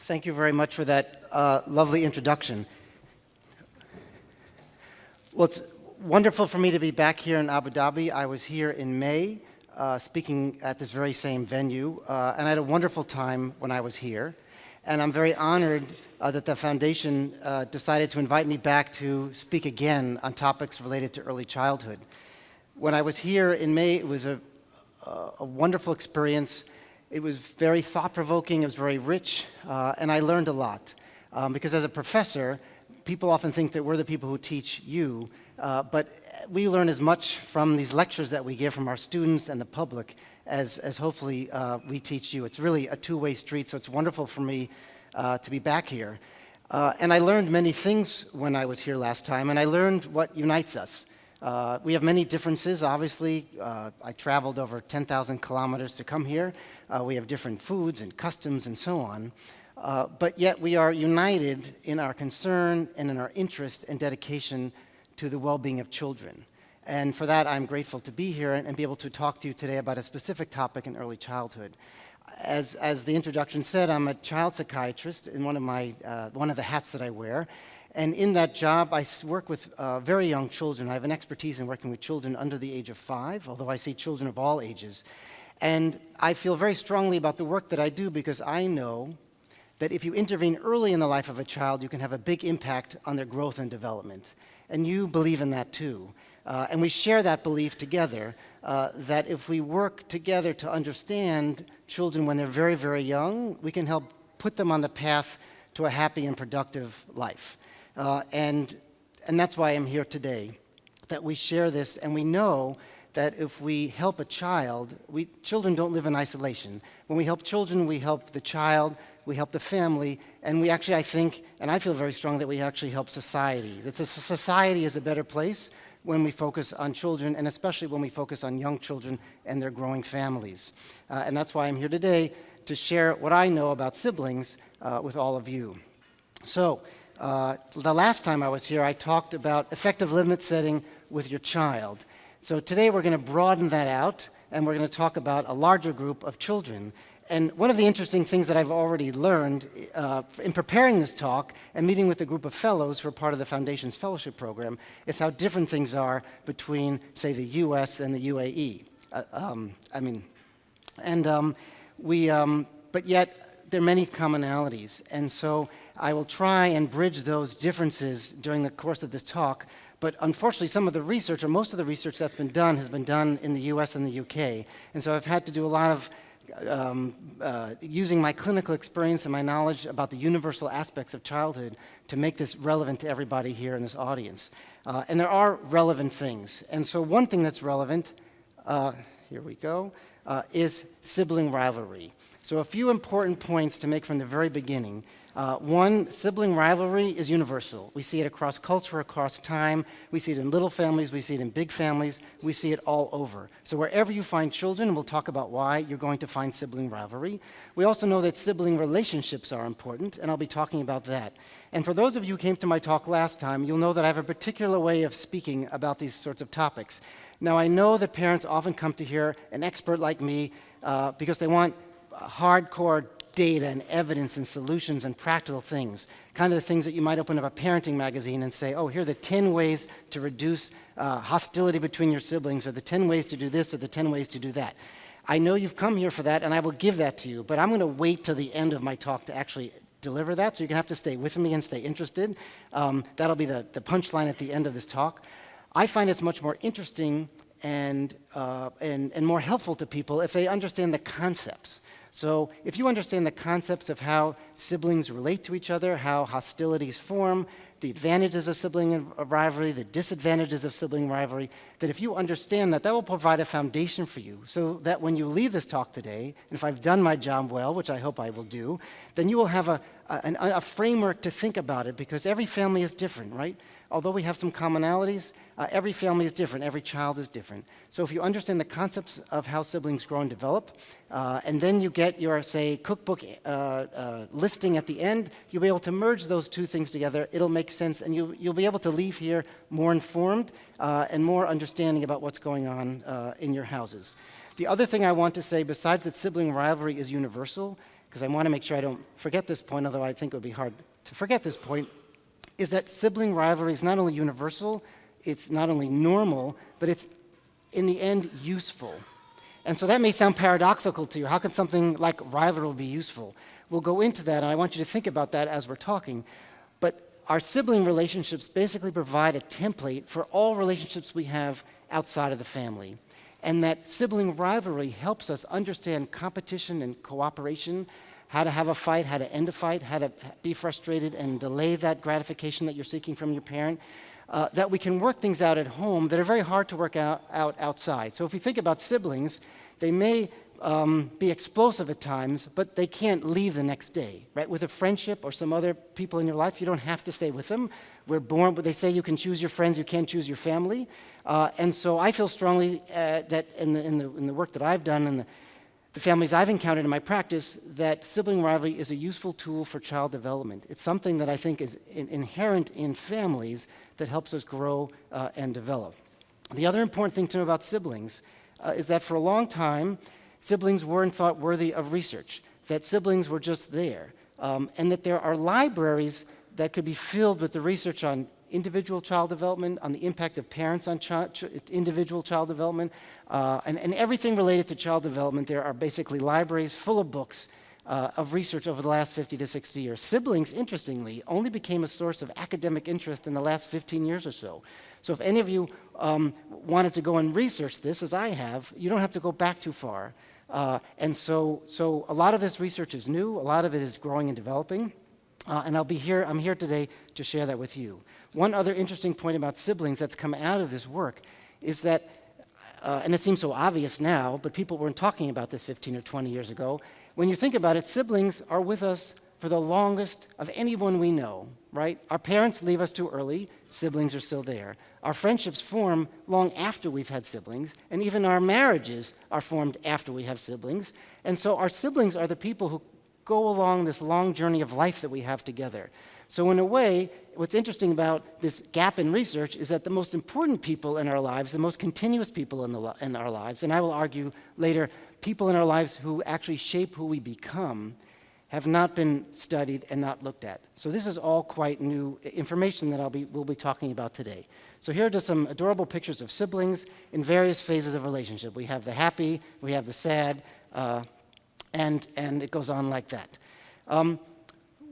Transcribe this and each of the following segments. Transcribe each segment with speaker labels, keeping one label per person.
Speaker 1: Thank you very much for that lovely introduction. Well, it's wonderful for me to be back here in Abu Dhabi. I was here in May speaking at this very same venue, and I had a wonderful time when I was here. And I'm very honored that the foundation decided to invite me back to speak again on topics related to early childhood. When I was here in May, it was a wonderful experience. It was very thought-provoking, it was very rich, and I learned a lot. Because as a professor, people often think that we're the people who teach you, but we learn as much from these lectures that we give from our students and the public as hopefully we teach you. It's really a two-way street, so it's wonderful for me to be back here. And I learned many things when I was here last time, and I learned what unites us. We have many differences, obviously. I traveled over 10,000 kilometers to come here. We have different foods and customs and so on. But yet we are united in our concern and in our interest and dedication to the well-being of children. And for that, I'm grateful to be here and be able to talk to you today about a specific topic in early childhood. As the introduction said, I'm a child psychiatrist in one of the hats that I wear. And in that job, I work with very young children. I have an expertise in working with children under the age of 5, although I see children of all ages. And I feel very strongly about the work that I do because I know that if you intervene early in the life of a child, you can have a big impact on their growth and development. And you believe in that too. And we share that belief together, that if we work together to understand children when they're very, very young, we can help put them on the path to a happy and productive life. And that's why I'm here today, that we share this, and we know that if we help a child, children don't live in isolation. When we help children, we help the child, we help the family, and we actually, I think, and I feel very strong that we actually help society. That society is a better place when we focus on children, and especially when we focus on young children and their growing families. And that's why I'm here today to share what I know about siblings with all of you. So, the last time I was here, I talked about effective limit setting with your child. So today we're going to broaden that out, and we're going to talk about a larger group of children. And one of the interesting things that I've already learned in preparing this talk and meeting with a group of fellows who are part of the Foundation's fellowship program is how different things are between, say, the US and the UAE. But yet there are many commonalities. And so I will try and bridge those differences during the course of this talk. But unfortunately, some of the research, or most of the research that's been done, has been done in the US and the UK. And so I've had to do a lot of using my clinical experience and my knowledge about the universal aspects of childhood to make this relevant to everybody here in this audience. And there are relevant things. And so one thing that's relevant, here we go, is sibling rivalry. So a few important points to make from the very beginning. One, sibling rivalry is universal. We see it across culture, across time. We see it in little families. We see it in big families. We see it all over. So wherever you find children, and we'll talk about why, you're going to find sibling rivalry. We also know that sibling relationships are important, and I'll be talking about that. And for those of you who came to my talk last time, you'll know that I have a particular way of speaking about these sorts of topics. Now, I know that parents often come to hear an expert like me because they want hardcore data and evidence and solutions and practical things, kind of the things that you might open up a parenting magazine and say, oh, here are the 10 ways to reduce hostility between your siblings, or the 10 ways to do this, or the 10 ways to do that. I know you've come here for that, and I will give that to you, but I'm going to wait till the end of my talk to actually deliver that, so you're going to have to stay with me and stay interested. That'll be the punchline at the end of this talk. I find it's much more interesting and more helpful to people if they understand the concepts. So if you understand the concepts of how siblings relate to each other, how hostilities form, the advantages of sibling rivalry, the disadvantages of sibling rivalry, that if you understand that, that will provide a foundation for you so that when you leave this talk today, and if I've done my job well, which I hope I will do, then you will have a framework to think about it, because every family is different, right? Although we have some commonalities, every family is different, every child is different. So if you understand the concepts of how siblings grow and develop, and then you get your, say, cookbook listing at the end, you'll be able to merge those two things together. It'll make sense, and you'll be able to leave here more informed and more understanding about what's going on in your houses. The other thing I want to say, besides that sibling rivalry is universal, because I want to make sure I don't forget this point, although I think it would be hard to forget this point, is that sibling rivalry is not only universal, it's not only normal, but it's, in the end, useful. And so that may sound paradoxical to you. How can something like rivalry be useful? We'll go into that, and I want you to think about that as we're talking. But our sibling relationships basically provide a template for all relationships we have outside of the family. And that sibling rivalry helps us understand competition and cooperation, how to have a fight, how to end a fight, how to be frustrated and delay that gratification that you're seeking from your parent, that we can work things out at home that are very hard to work out outside. So if you think about siblings, they may be explosive at times, but they can't leave the next day, right? With a friendship or some other people in your life, you don't have to stay with them. We're born, but they say you can choose your friends, you can't choose your family. And so I feel strongly that in the work that I've done and the families I've encountered in my practice, that sibling rivalry is a useful tool for child development. It's something that I think is inherent in families that helps us grow and develop. The other important thing to know about siblings is that for a long time, siblings weren't thought worthy of research, that siblings were just there, and that there are libraries that could be filled with the research on individual child development, on the impact of parents on individual child development, and everything related to child development. There are basically libraries full of books of research over the last 50 to 60 years. Siblings, interestingly, only became a source of academic interest in the last 15 years or so. So if any of you wanted to go and research this, as I have, you don't have to go back too far. And so a lot of this research is new, a lot of it is growing and developing, and I'm here today to share that with you. One other interesting point about siblings that's come out of this work is that, and it seems so obvious now, but people weren't talking about this 15 or 20 years ago. When you think about it, siblings are with us for the longest of anyone we know, right? Our parents leave us too early, siblings are still there. Our friendships form long after we've had siblings, and even our marriages are formed after we have siblings. And so our siblings are the people who go along this long journey of life that we have together. So in a way, what's interesting about this gap in research is that the most important people in our lives, the most continuous people in our lives, and I will argue later, people in our lives who actually shape who we become, have not been studied and not looked at. So this is all quite new information that we'll be talking about today. So here are just some adorable pictures of siblings in various phases of relationship. We have the happy, we have the sad, and it goes on like that.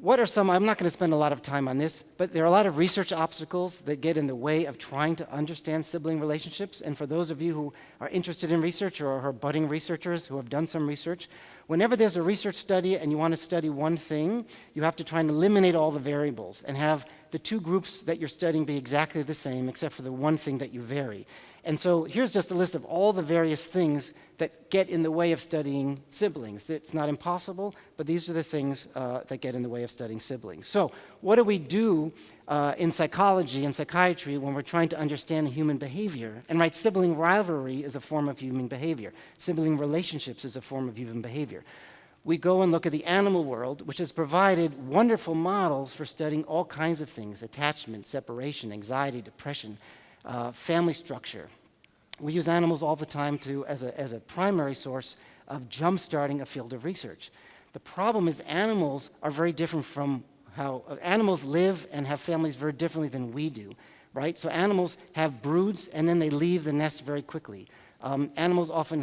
Speaker 1: What are some, I'm not going to spend a lot of time on this, but there are a lot of research obstacles that get in the way of trying to understand sibling relationships. And for those of you who are interested in research or are budding researchers who have done some research, whenever there's a research study and you want to study one thing, you have to try and eliminate all the variables and have the two groups that you're studying be exactly the same except for the one thing that you vary. And so here's just a list of all the various things that get in the way of studying siblings. It's not impossible, but these are the things that get in the way of studying siblings. So what do we do in psychology and psychiatry when we're trying to understand human behavior? And right, sibling rivalry is a form of human behavior. Sibling relationships is a form of human behavior. We go and look at the animal world, which has provided wonderful models for studying all kinds of things: attachment, separation, anxiety, depression, family structure. We use animals all the time as a primary source of jump-starting a field of research. The problem is animals are very different from how animals live and have families very differently than we do, right? So animals have broods and then they leave the nest very quickly. Animals often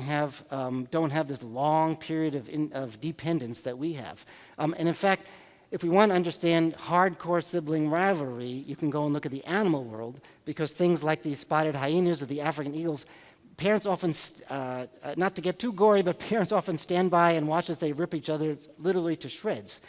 Speaker 1: don't have this long period of dependence that we have. And in fact, if we want to understand hardcore sibling rivalry, you can go and look at the animal world, because things like these spotted hyenas or the African eagles, parents often, not to get too gory, but parents often stand by and watch as they rip each other literally to shreds.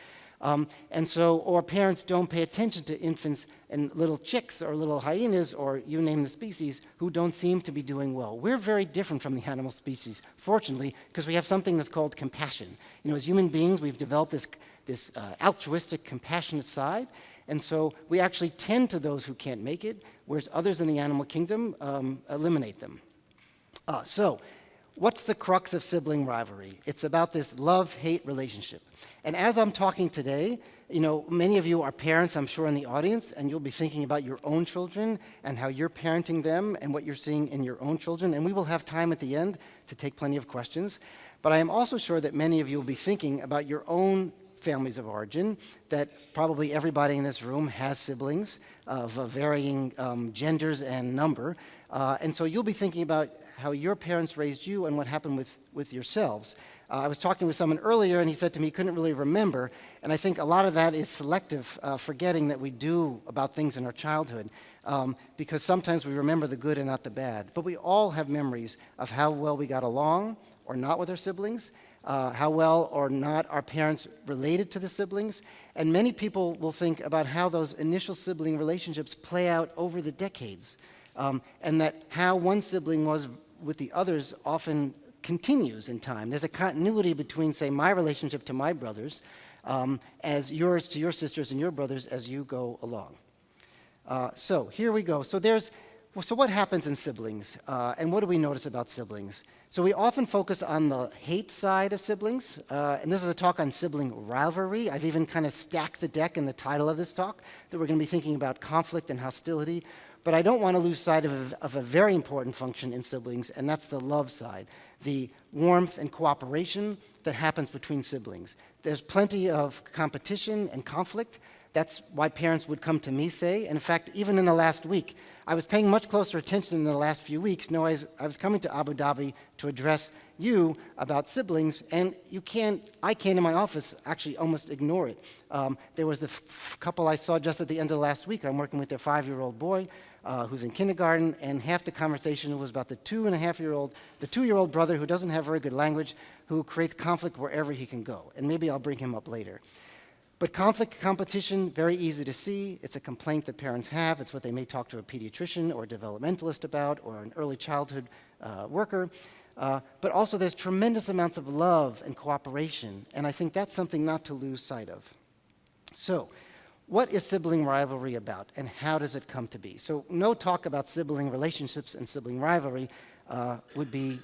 Speaker 1: Or parents don't pay attention to infants and little chicks or little hyenas, or you name the species, who don't seem to be doing well. We're very different from the animal species, fortunately, because we have something that's called compassion. You know, as human beings, we've developed this altruistic, compassionate side, and so we actually tend to those who can't make it, whereas others in the animal kingdom eliminate them. So what's the crux of sibling rivalry? It's about this love-hate relationship. And as I'm talking today, you know, many of you are parents, I'm sure, in the audience, and you'll be thinking about your own children and how you're parenting them and what you're seeing in your own children, and we will have time at the end to take plenty of questions. But I am also sure that many of you will be thinking about your own families of origin, that probably everybody in this room has siblings of varying genders and number. And so you'll be thinking about how your parents raised you and what happened with yourselves. I was talking with someone earlier, and he said to me he couldn't really remember. And I think a lot of that is selective forgetting that we do about things in our childhood, because sometimes we remember the good and not the bad. But we all have memories of how well we got along or not with our siblings, how well or not our parents related to the siblings. And many people will think about how those initial sibling relationships play out over the decades, and that how one sibling was with the others often continues in time. There's a continuity between, say, my relationship to my brothers as yours to your sisters and your brothers as you go along. So here we go. So what happens in siblings, and what do we notice about siblings? So we often focus on the hate side of siblings, and this is a talk on sibling rivalry. I've even kind of stacked the deck in the title of this talk, that we're going to be thinking about conflict and hostility. But I don't want to lose sight of a very important function in siblings, and that's the love side, the warmth and cooperation that happens between siblings. There's plenty of competition and conflict. That's why parents would come to me, say. And in fact, even in the last week, I was paying much closer attention in the last few weeks. No, I was coming to Abu Dhabi to address you about siblings, and I can't in my office actually almost ignore it. There was the couple I saw just at the end of last week. I'm working with their 5-year-old boy who's in kindergarten, and half the conversation was about the 2-year-old brother who doesn't have very good language, who creates conflict wherever he can go. And maybe I'll bring him up later. But conflict, competition, very easy to see. It's a complaint that parents have. It's what they may talk to a pediatrician or a developmentalist about, or an early childhood worker. But also there's tremendous amounts of love and cooperation, and I think that's something not to lose sight of. So, what is sibling rivalry about, and how does it come to be? So no talk about sibling relationships and sibling rivalry would be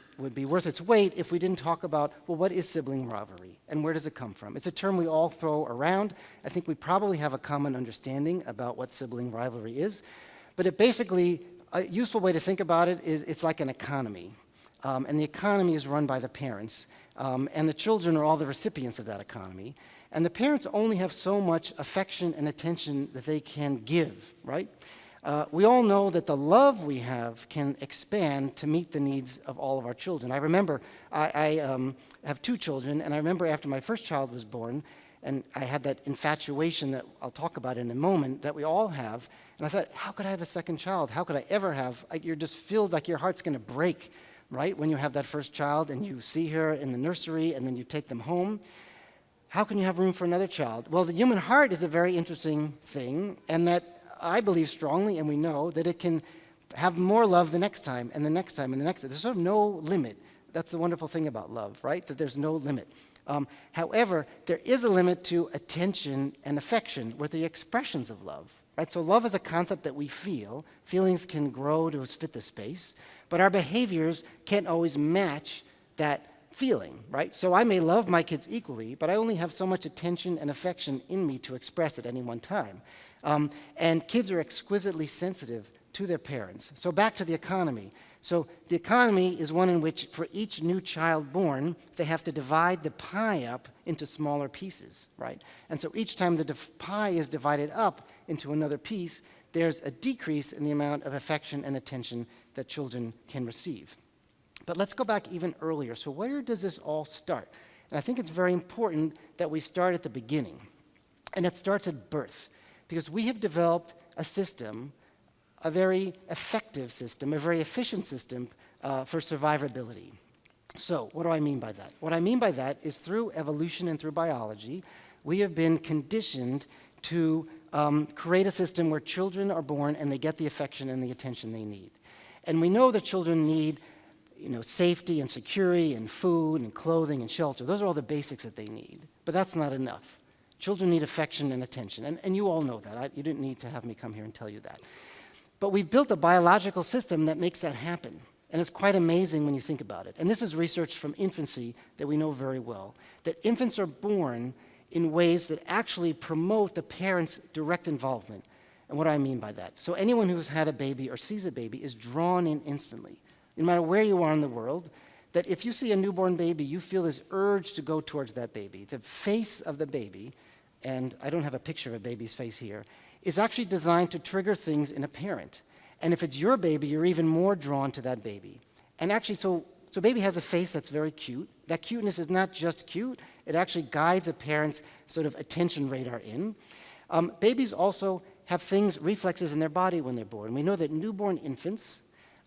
Speaker 1: worth its weight if we didn't talk about, well, what is sibling rivalry, and where does it come from? It's a term we all throw around. I think we probably have a common understanding about what sibling rivalry is, but it basically, a useful way to think about it is it's like an economy, and the economy is run by the parents, and the children are all the recipients of that economy. And the parents only have so much affection and attention that they can give, right? We all know that the love we have can expand to meet the needs of all of our children. I remember, I have 2 children, and I remember after my first child was born, and I had that infatuation that I'll talk about in a moment that we all have, and I thought, how could I have a second child? How could I ever have? You're just feels like your heart's going to break, right, when you have that first child, and you see her in the nursery, and then you take them home. How can you have room for another child? Well, the human heart is a very interesting thing, and that I believe strongly, and we know, that it can have more love the next time, and the next time, and the next time. There's sort of no limit. That's the wonderful thing about love, right? That there's no limit. However, there is a limit to attention and affection with the expressions of love, right? So love is a concept that we feel. Feelings can grow to fit the space, but our behaviors can't always match that feeling, right? So I may love my kids equally, but I only have so much attention and affection in me to express at any one time. And kids are exquisitely sensitive to their parents. So back to the economy. So the economy is one in which for each new child born, they have to divide the pie up into smaller pieces, right? And so each time the pie is divided up into another piece, there's a decrease in the amount of affection and attention that children can receive. But let's go back even earlier. So where does this all start? And I think it's very important that we start at the beginning. And it starts at birth, because we have developed a system, a very effective system, a very efficient system for survivability. So what do I mean by that? What I mean by that is through evolution and through biology, we have been conditioned to create a system where children are born and they get the affection and the attention they need. And we know that children need safety and security and food and clothing and shelter. Those are all the basics that they need. But that's not enough. Children need affection and attention. And you all know that. You didn't need to have me come here and tell you that. But we've built a biological system that makes that happen. And it's quite amazing when you think about it. And this is research from infancy that we know very well, that infants are born in ways that actually promote the parents' direct involvement. And what do I mean by that? So anyone who's had a baby or sees a baby is drawn in instantly. No matter where you are in the world, that if you see a newborn baby, you feel this urge to go towards that baby. The face of the baby, and I don't have a picture of a baby's face here, is actually designed to trigger things in a parent. And if it's your baby, you're even more drawn to that baby. And actually, so baby has a face that's very cute. That cuteness is not just cute, it actually guides a parent's sort of attention radar in. Babies also have things, reflexes in their body when they're born. We know that newborn infants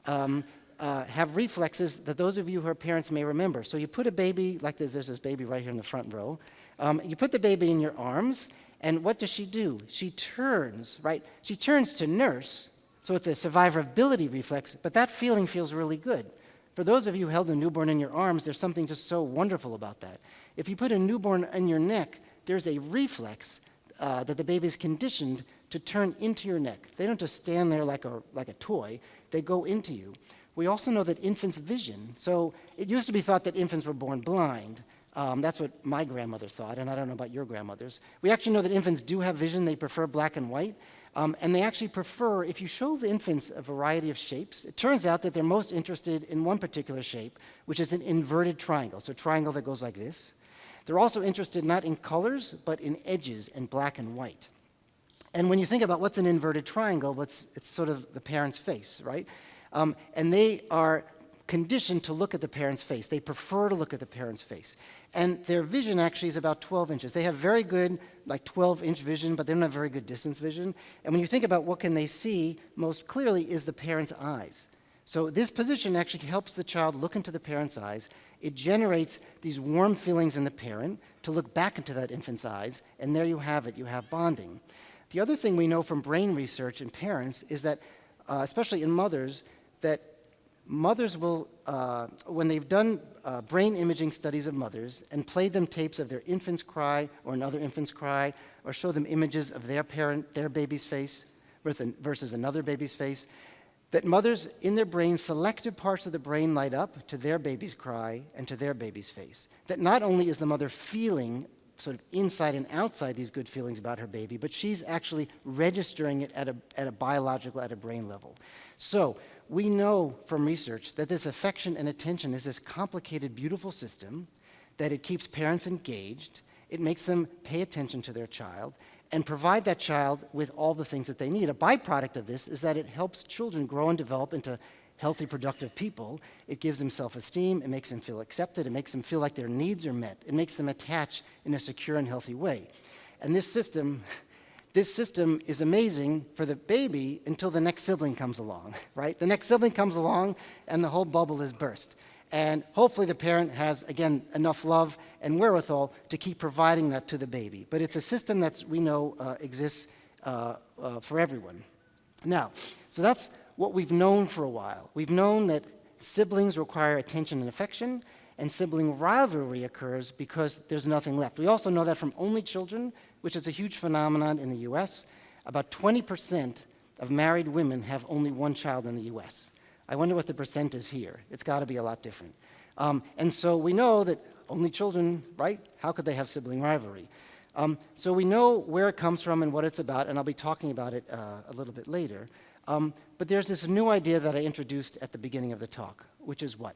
Speaker 1: have reflexes that those of you who are parents may remember. So you put a baby, like there's this baby right here in the front row. You put the baby in your arms, and what does she do? She turns, right? She turns to nurse, so it's a survivability reflex, but that feeling feels really good. For those of you who held a newborn in your arms, there's something just so wonderful about that. If you put a newborn in your neck, there's a reflex that the baby's conditioned to turn into your neck. They don't just stand there like a toy, they go into you. We also know that infants' vision, so it used to be thought that infants were born blind. That's what my grandmother thought, and I don't know about your grandmothers. We actually know that infants do have vision, they prefer black and white, and they actually prefer, if you show the infants a variety of shapes, it turns out that they're most interested in one particular shape, which is an inverted triangle, so a triangle that goes like this. They're also interested not in colors, but in edges and black and white. And when you think about what's an inverted triangle, it's sort of the parent's face, right? And they are conditioned to look at the parent's face. They prefer to look at the parent's face. And their vision actually is about 12 inches. They have very good, like 12-inch vision, but they don't have very good distance vision. And when you think about what can they see, most clearly is the parent's eyes. So this position actually helps the child look into the parent's eyes. It generates these warm feelings in the parent to look back into that infant's eyes, and there you have it, you have bonding. The other thing we know from brain research in parents is that, especially in mothers, that mothers will, when they've done brain imaging studies of mothers and played them tapes of their infant's cry or another infant's cry, or show them images of their parent, their baby's face versus another baby's face, that mothers in their brains, selected parts of the brain light up to their baby's cry and to their baby's face. That not only is the mother feeling sort of inside and outside these good feelings about her baby, but she's actually registering it at a biological, at a brain level. So we know from research that this affection and attention is this complicated, beautiful system, that it keeps parents engaged, it makes them pay attention to their child, and provide that child with all the things that they need. A byproduct of this is that it helps children grow and develop into healthy, productive people. It gives them self-esteem, it makes them feel accepted, it makes them feel like their needs are met, it makes them attach in a secure and healthy way. And this system is amazing for the baby until the next sibling comes along, right? The next sibling comes along and the whole bubble is burst. And hopefully the parent has, again, enough love and wherewithal to keep providing that to the baby. But it's a system that we know exists for everyone. Now, so that's what we've known for a while. We've known that siblings require attention and affection, and sibling rivalry occurs because there's nothing left. We also know that from only children, which is a huge phenomenon in the US. About 20% of married women have only one child in the US. I wonder what the percent is here. It's got to be a lot different. And so we know that only children, right? How could they have sibling rivalry? So we know where it comes from and what it's about, and I'll be talking about it a little bit later. But there's this new idea that I introduced at the beginning of the talk, which is what?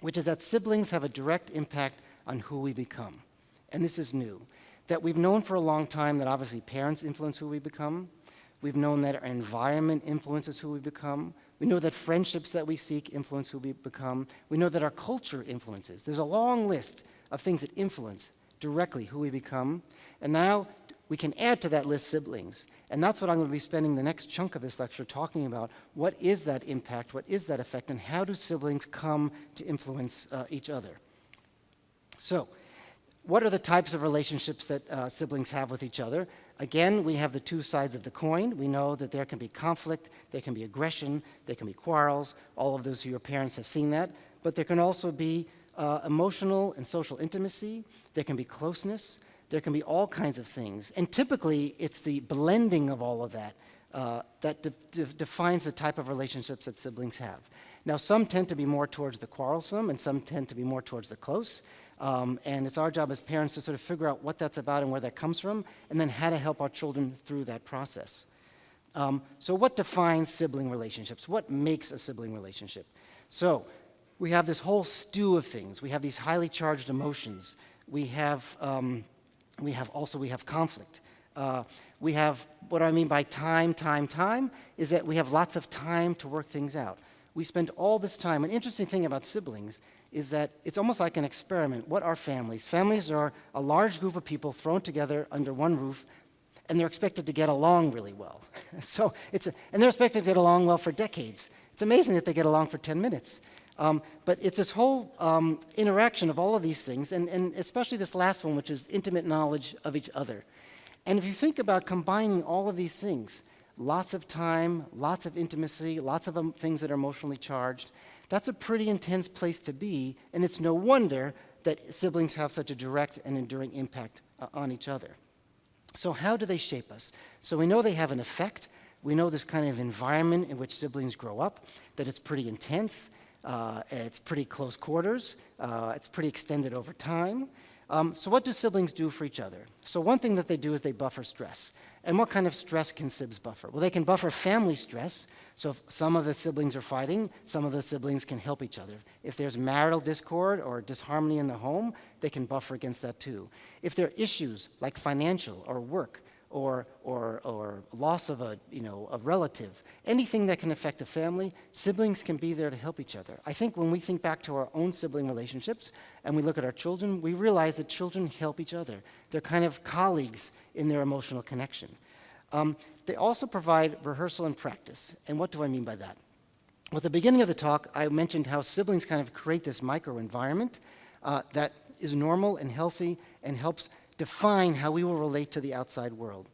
Speaker 1: Which is that siblings have a direct impact on who we become. And this is new. That we've known for a long time that obviously parents influence who we become. We've known that our environment influences who we become. We know that friendships that we seek influence who we become. We know that our culture influences. There's a long list of things that influence directly who we become. And now we can add to that list siblings. And that's what I'm going to be spending the next chunk of this lecture talking about. What is that impact? What is that effect? And how do siblings come to influence each other? So, what are the types of relationships that siblings have with each other? Again, we have the two sides of the coin. We know that there can be conflict, there can be aggression, there can be quarrels. All of those who are parents have seen that. But there can also be emotional and social intimacy. There can be closeness. There can be all kinds of things. And typically, it's the blending of all of that that defines the type of relationships that siblings have. Now, some tend to be more towards the quarrelsome, and some tend to be more towards the close. And it's our job as parents to sort of figure out what that's about and where that comes from, and then how to help our children through that process. So what defines sibling relationships? What makes a sibling relationship? So we have this whole stew of things. We have these highly charged emotions. We have conflict. We have, what I mean by time, is that we have lots of time to work things out. We spend all this time. An interesting thing about siblings is that it's almost like an experiment. What are families? Families are a large group of people thrown together under one roof, and they're expected to get along really well. And they're expected to get along well for decades. It's amazing that they get along for 10 minutes. But it's this whole interaction of all of these things, and especially this last one, which is intimate knowledge of each other. And if you think about combining all of these things, lots of time, lots of intimacy, lots of things that are emotionally charged, that's a pretty intense place to be, and it's no wonder that siblings have such a direct and enduring impact on each other. So how do they shape us? So we know they have an effect. We know this kind of environment in which siblings grow up, that it's pretty intense, it's pretty close quarters, it's pretty extended over time. So what do siblings do for each other? So one thing that they do is they buffer stress. And what kind of stress can sibs buffer? Well, they can buffer family stress. So if some of the siblings are fighting, some of the siblings can help each other. If there's marital discord or disharmony in the home, they can buffer against that too. If there are issues like financial or work or loss of a relative, anything that can affect a family, siblings can be there to help each other. I think when we think back to our own sibling relationships and we look at our children, we realize that children help each other. They're kind of colleagues in their emotional connection. They also provide rehearsal and practice. And what do I mean by that? Well, at the beginning of the talk, I mentioned how siblings kind of create this microenvironment that is normal and healthy and helps define how we will relate to the outside world.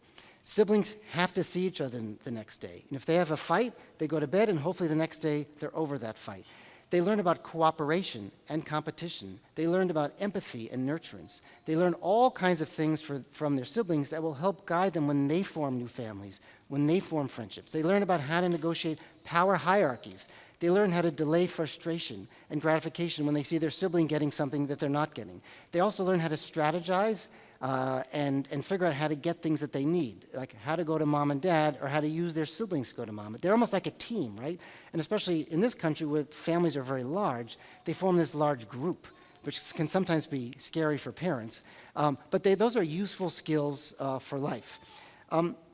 Speaker 1: Siblings have to see each other the next day. And if they have a fight, they go to bed, and hopefully the next day they're over that fight. They learn about cooperation and competition. They learn about empathy and nurturance. They learn all kinds of things from their siblings that will help guide them when they form new families, when they form friendships. They learn about how to negotiate power hierarchies. They learn how to delay frustration and gratification when they see their sibling getting something that they're not getting. They also learn how to strategize and figure out how to get things that they need, like how to go to mom and dad or how to use their siblings to go to mom. They're almost like a team, right? And especially in this country where families are very large, they form this large group, which can sometimes be scary for parents. But those are useful skills for life.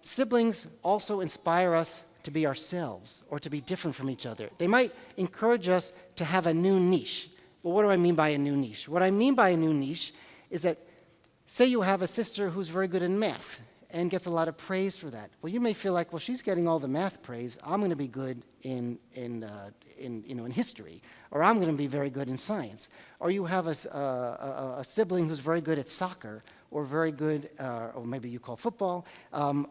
Speaker 1: Siblings also inspire us to be ourselves or to be different from each other. They might encourage us to have a new niche. Well, what do I mean by a new niche? What I mean by a new niche is that, say you have a sister who's very good in math and gets a lot of praise for that. Well, you may feel like, well, she's getting all the math praise. I'm going to be good in history, or I'm going to be very good in science. Or you have a sibling who's very good at soccer, or very good, or maybe you call football,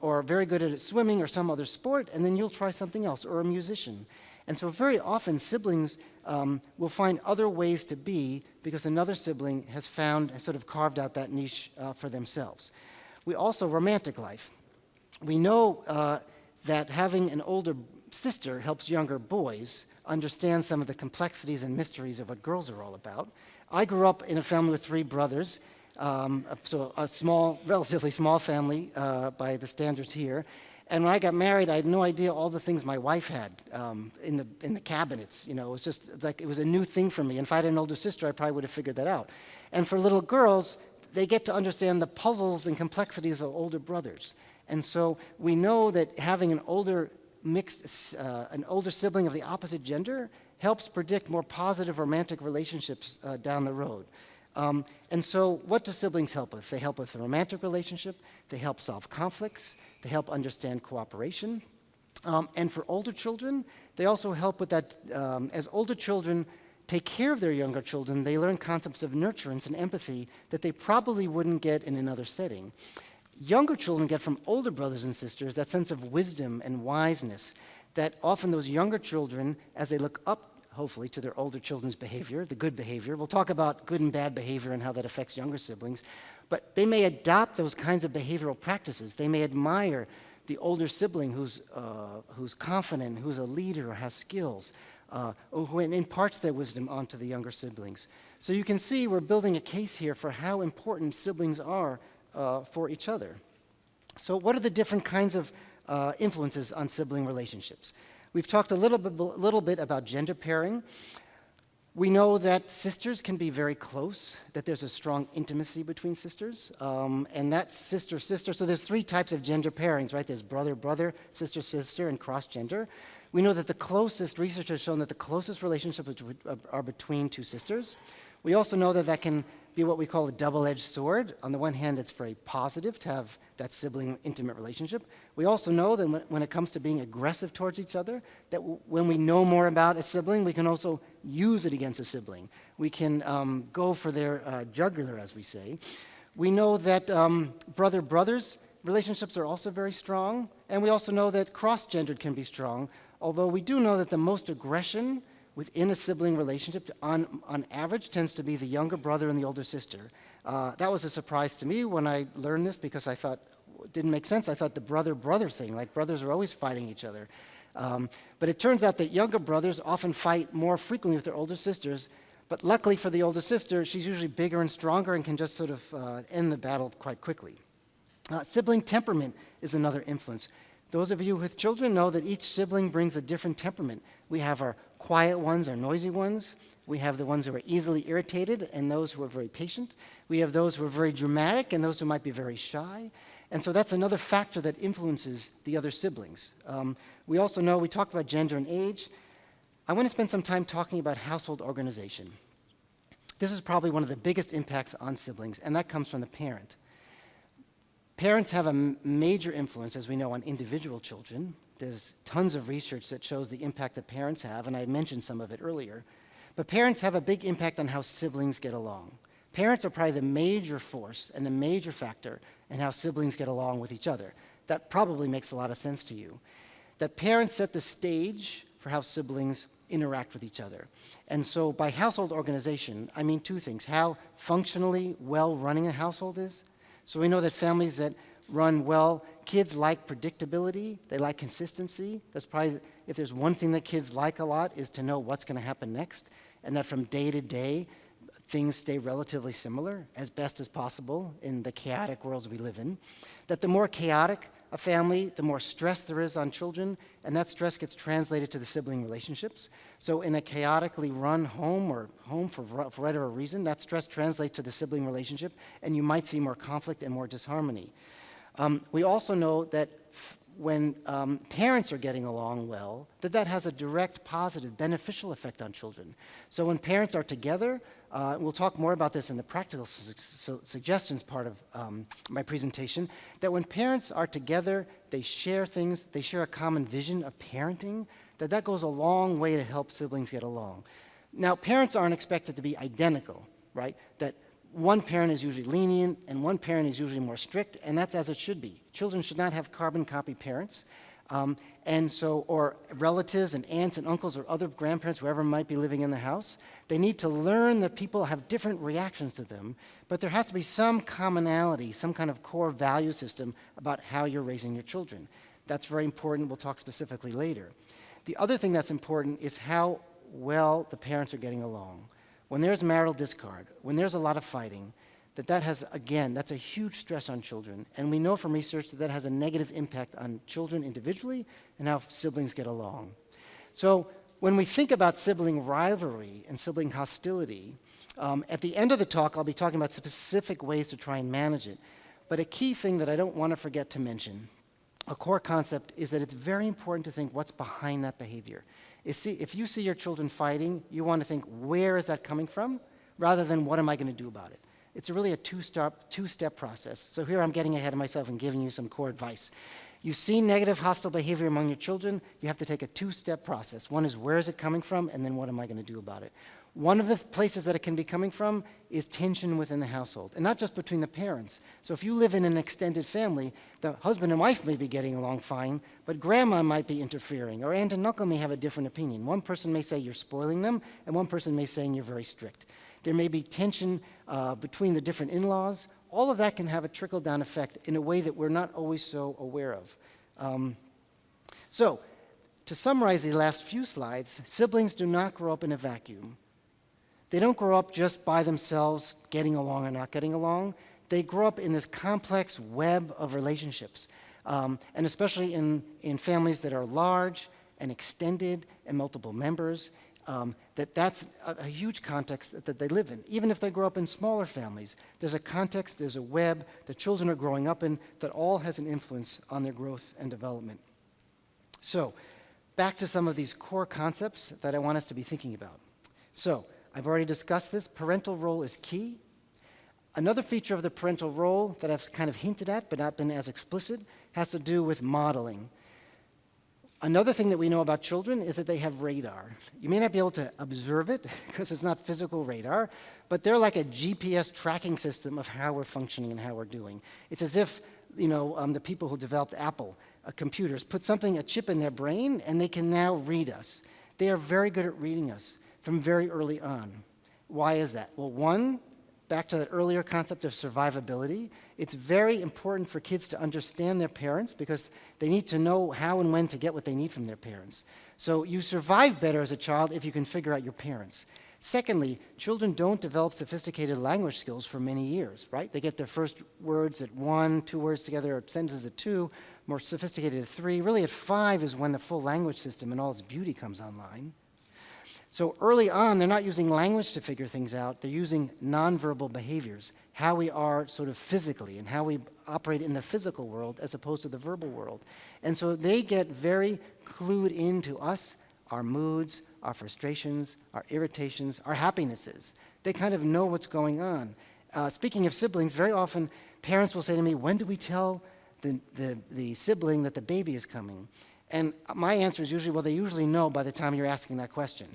Speaker 1: or very good at swimming or some other sport, and then you'll try something else, or a musician. And so very often siblings will find other ways to be because another sibling has sort of carved out that niche for themselves. We also, romantic life. We know that having an older sister helps younger boys understand some of the complexities and mysteries of what girls are all about. I grew up in a family with 3 brothers, so a relatively small family by the standards here. And when I got married, I had no idea all the things my wife had in the cabinets. It was a new thing for me. And if I had an older sister, I probably would have figured that out. And for little girls, they get to understand the puzzles and complexities of older brothers. And so we know that having an older sibling of the opposite gender helps predict more positive romantic relationships down the road. And so what do siblings help with? They help with the romantic relationship, they help solve conflicts, they help understand cooperation. And for older children, they also help with that, as older children take care of their younger children, they learn concepts of nurturance and empathy that they probably wouldn't get in another setting. Younger children get from older brothers and sisters that sense of wisdom and wiseness that often those younger children, as they look up hopefully, to their older children's behavior, the good behavior. We'll talk about good and bad behavior and how that affects younger siblings. But they may adopt those kinds of behavioral practices. They may admire the older sibling who's confident, who's a leader, or has skills, or who imparts their wisdom onto the younger siblings. So you can see we're building a case here for how important siblings are for each other. So what are the different kinds of influences on sibling relationships? We've talked a little bit about gender pairing. We know that sisters can be very close, that there's a strong intimacy between sisters, and that sister-sister, so there's 3 types of gender pairings, right? There's brother-brother, sister-sister, and cross-gender. We know that the closest, research has shown that the closest relationships are between 2 sisters. We also know that that can be what we call a double-edged sword. On the one hand, it's very positive to have that sibling intimate relationship. We also know that when it comes to being aggressive towards each other, that when we know more about a sibling, we can also use it against a sibling. We can go for their jugular, as we say. We know that brother-brothers relationships are also very strong, and we also know that cross-gendered can be strong, although we do know that the most aggression within a sibling relationship, on average, tends to be the younger brother and the older sister. That was a surprise to me when I learned this, because I thought it didn't make sense. I thought the brother-brother thing, like brothers are always fighting each other. But it turns out that younger brothers often fight more frequently with their older sisters, but luckily for the older sister, she's usually bigger and stronger and can just sort of end the battle quite quickly. Sibling temperament is another influence. Those of you with children know that each sibling brings a different temperament. We have our quiet ones, our noisy ones. We have the ones who are easily irritated and those who are very patient. We have those who are very dramatic and those who might be very shy. And so that's another factor that influences the other siblings. We also know, we talked about gender and age. I want to spend some time talking about household organization. This is probably one of the biggest impacts on siblings, and that comes from the parent. Parents have a major influence, as we know, on individual children. There's tons of research that shows the impact that parents have, and I mentioned some of it earlier. But parents have a big impact on how siblings get along. Parents are probably the major force and the major factor in how siblings get along with each other. That probably makes a lot of sense to you. That parents set the stage for how siblings interact with each other. And so by household organization, I mean 2 things: how functionally well running a household is. So we know that families that run well, kids like predictability, they like consistency. That's probably, if there's one thing that kids like a lot, is to know what's going to happen next, and that from day to day, things stay relatively similar as best as possible in the chaotic worlds we live in. That the more chaotic a family, the more stress there is on children, and that stress gets translated to the sibling relationships. So in a chaotically run home, or home for whatever reason, that stress translates to the sibling relationship, and you might see more conflict and more disharmony. We also know that when parents are getting along well, that has a direct, positive, beneficial effect on children. So when parents are together, we'll talk more about this in the practical suggestions part of my presentation, that when parents are together, they share things, they share a common vision of parenting, that goes a long way to help siblings get along. Now, parents aren't expected to be identical, right? That one parent is usually lenient and one parent is usually more strict, and that's as it should be. Children should not have carbon copy parents, or relatives and aunts and uncles or other grandparents, whoever might be living in the house. They need to learn that people have different reactions to them, but there has to be some commonality, some kind of core value system about how you're raising your children. That's very important. We'll talk specifically later. The other thing that's important is how well the parents are getting along. When there's marital discard, when there's a lot of fighting, that has, again, that's a huge stress on children. And we know from research that has a negative impact on children individually and how siblings get along. So when we think about sibling rivalry and sibling hostility, at the end of the talk, I'll be talking about specific ways to try and manage it. But a key thing that I don't want to forget to mention, a core concept, is that it's very important to think what's behind that behavior. If you see your children fighting, you want to think, where is that coming from, rather than what am I going to do about it? It's really a two-step process. So here I'm getting ahead of myself and giving you some core advice. You see negative hostile behavior among your children, you have to take a 2-step process. One is, where is it coming from, and then what am I going to do about it? One of the places that it can be coming from is tension within the household, and not just between the parents. So if you live in an extended family, the husband and wife may be getting along fine, but grandma might be interfering, or aunt and uncle may have a different opinion. One person may say you're spoiling them, and one person may say you're very strict. There may be tension between the different in-laws. All of that can have a trickle-down effect in a way that we're not always so aware of. So, to summarize the last few slides, siblings do not grow up in a vacuum. They don't grow up just by themselves, getting along or not getting along. They grow up in this complex web of relationships, and especially in families that are large and extended and multiple members. That's a huge context that they live in. Even if they grow up in smaller families, there's a context, there's a web that children are growing up in that all has an influence on their growth and development. So, back to some of these core concepts that I want us to be thinking about. So, I've already discussed this. Parental role is key. Another feature of the parental role that I've kind of hinted at but not been as explicit has to do with modeling. Another thing that we know about children is that they have radar. You may not be able to observe it because it's not physical radar, but they're like a GPS tracking system of how we're functioning and how we're doing. It's as if, the people who developed Apple computers put a chip in their brain, and they can now read us. They are very good at reading us from very early on. Why is that? Well, one, back to that earlier concept of survivability, it's very important for kids to understand their parents because they need to know how and when to get what they need from their parents. So you survive better as a child if you can figure out your parents. Secondly, children don't develop sophisticated language skills for many years, right? They get their first words at 1, 2 words together, or sentences at 2, more sophisticated at 3. Really at 5 is when the full language system and all its beauty comes online. So early on, they're not using language to figure things out. They're using nonverbal behaviors, how we are sort of physically and how we operate in the physical world as opposed to the verbal world. And so they get very clued into us, our moods, our frustrations, our irritations, our happinesses. They kind of know what's going on. Speaking of siblings, very often parents will say to me, when do we tell the sibling that the baby is coming? And my answer is usually, well, they usually know by the time you're asking that question.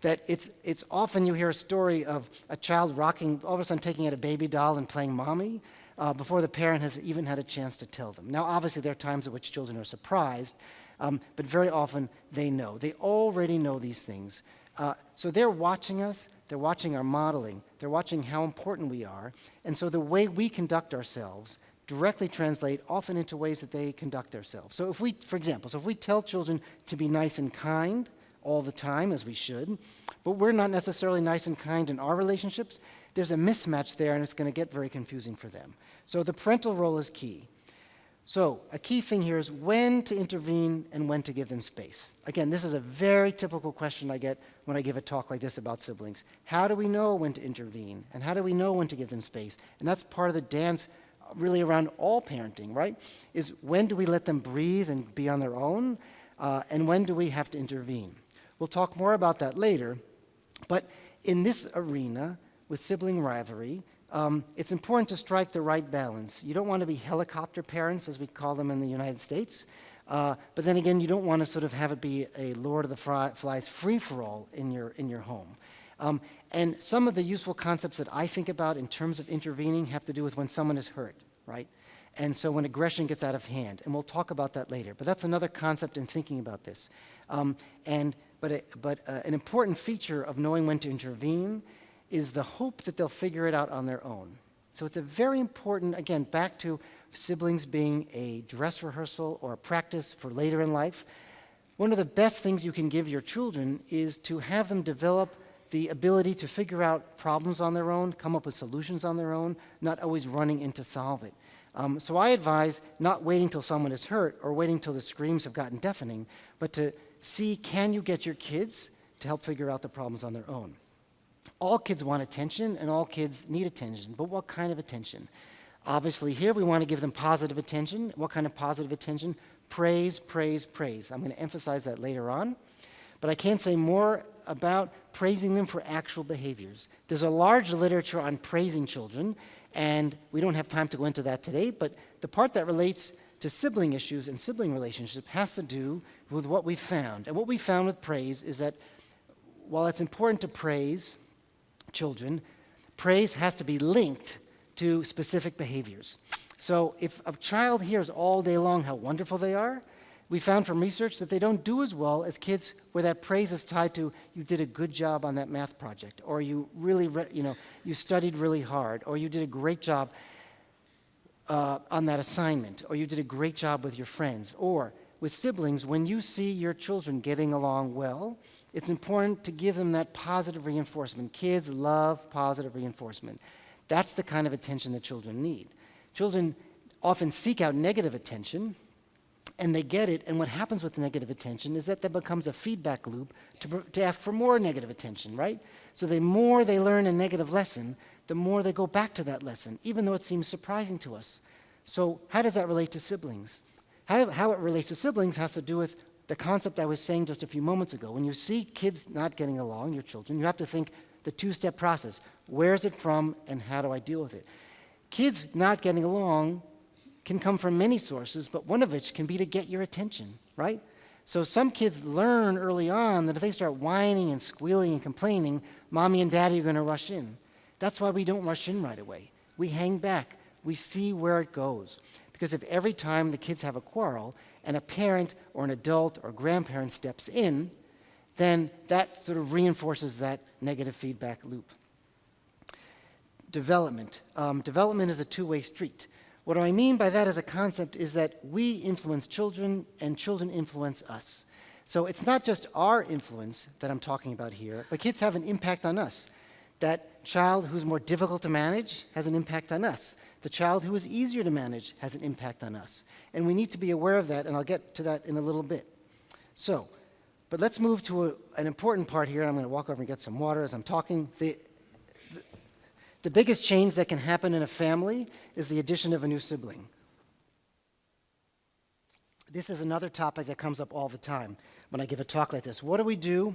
Speaker 1: That it's often you hear a story of a child rocking, all of a sudden taking out a baby doll and playing mommy before the parent has even had a chance to tell them. Now, obviously, there are times at which children are surprised, but very often they know. They already know these things. So they're watching us. They're watching our modeling. They're watching how important we are. And so the way we conduct ourselves directly translate often into ways that they conduct themselves. So if we, for example, if we tell children to be nice and kind all the time, as we should, but we're not necessarily nice and kind in our relationships, there's a mismatch there, and it's going to get very confusing for them. So the parental role is key. So a key thing here is when to intervene and when to give them space. Again, this is a very typical question I get when I give a talk like this about siblings. How do we know when to intervene? And how do we know when to give them space? And that's part of the dance really around all parenting, right? Is when do we let them breathe and be on their own? And when do we have to intervene? We'll talk more about that later. But in this arena, with sibling rivalry, it's important to strike the right balance. You don't want to be helicopter parents, as we call them in the United States. But then again, you don't want to sort of have it be a Lord of the Flies free-for-all in your home. And some of the useful concepts that I think about in terms of intervening have to do with when someone is hurt, right? And so when aggression gets out of hand, and we'll talk about that later. But that's another concept in thinking about this. But an important feature of knowing when to intervene is the hope that they'll figure it out on their own. So it's a very important, again, back to siblings being a dress rehearsal or a practice for later in life. One of the best things you can give your children is to have them develop the ability to figure out problems on their own, come up with solutions on their own, not always running in to solve it. So I advise not waiting till someone is hurt or waiting till the screams have gotten deafening, but to see, can you get your kids to help figure out the problems on their own? All kids want attention, and all kids need attention, but what kind of attention? Obviously, here we want to give them positive attention. What kind of positive attention? Praise, praise, praise. I'm going to emphasize that later on, but I can't say more about praising them for actual behaviors. There's a large literature on praising children, and we don't have time to go into that today, but the part that relates to sibling issues and sibling relationships has to do with what we found. And what we found with praise is that while it's important to praise children, praise has to be linked to specific behaviors. So if a child hears all day long how wonderful they are, we found from research that they don't do as well as kids where that praise is tied to, you did a good job on that math project, or you really, you studied really hard, or you did a great job on that assignment, or you did a great job with your friends. Or with siblings, when you see your children getting along well, it's important to give them that positive reinforcement. Kids love positive reinforcement. That's the kind of attention that children need. Children often seek out negative attention, and they get it, and what happens with negative attention is that there becomes a feedback loop to ask for more negative attention, right? So the more they learn a negative lesson, the more they go back to that lesson, even though it seems surprising to us. So how does that relate to siblings? How it relates to siblings has to do with the concept I was saying just a few moments ago. When you see kids not getting along, your children, you have to think the two-step process. Where is it from, and how do I deal with it? Kids not getting along can come from many sources, but one of which can be to get your attention, right? So some kids learn early on that if they start whining and squealing and complaining, mommy and daddy are going to rush in. That's why we don't rush in right away. We hang back. We see where it goes. Because if every time the kids have a quarrel and a parent or an adult or grandparent steps in, then that sort of reinforces that negative feedback loop. Development. Development is a two-way street. What I mean by that as a concept is that we influence children and children influence us. So it's not just our influence that I'm talking about here, but kids have an impact on us. That child who's more difficult to manage has an impact on us. The child who is easier to manage has an impact on us. And we need to be aware of that, and I'll get to that in a little bit. So, but let's move to an important part here. I'm going to walk over and get some water as I'm talking. The biggest change that can happen in a family is the addition of a new sibling. This is another topic that comes up all the time when I give a talk like this. What do we do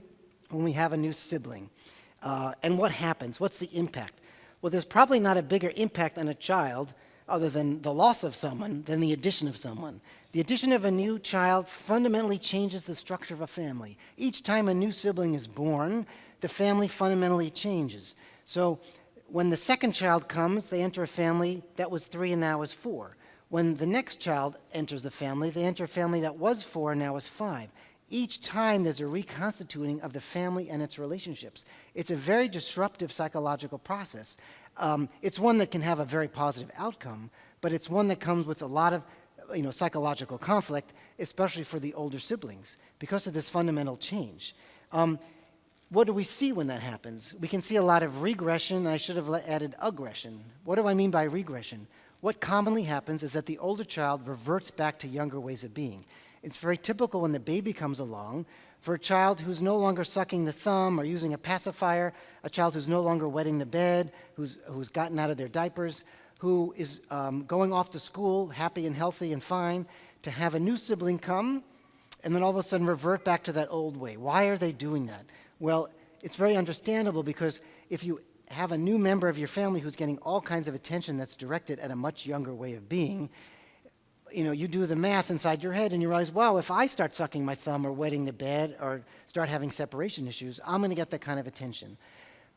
Speaker 1: when we have a new sibling? And what happens? What's the impact? Well, there's probably not a bigger impact on a child other than the loss of someone than the addition of someone. The addition of a new child fundamentally changes the structure of a family. Each time a new sibling is born, the family fundamentally changes. So when the second child comes, they enter a family that was 3 and now is 4. When the next child enters the family, they enter a family that was 4 and now is 5. Each time there's a reconstituting of the family and its relationships. It's a very disruptive psychological process. It's one that can have a very positive outcome, but it's one that comes with a lot of psychological conflict, especially for the older siblings, because of this fundamental change. What do we see when that happens? We can see a lot of regression, and I should have added aggression. What do I mean by regression? What commonly happens is that the older child reverts back to younger ways of being. It's very typical when the baby comes along for a child who's no longer sucking the thumb or using a pacifier, a child who's no longer wetting the bed, who's gotten out of their diapers, who is going off to school happy and healthy and fine, to have a new sibling come and then all of a sudden revert back to that old way. Why are they doing that? Well, it's very understandable because if you have a new member of your family who's getting all kinds of attention that's directed at a much younger way of being, you do the math inside your head and you realize, wow, if I start sucking my thumb or wetting the bed or start having separation issues, I'm going to get that kind of attention.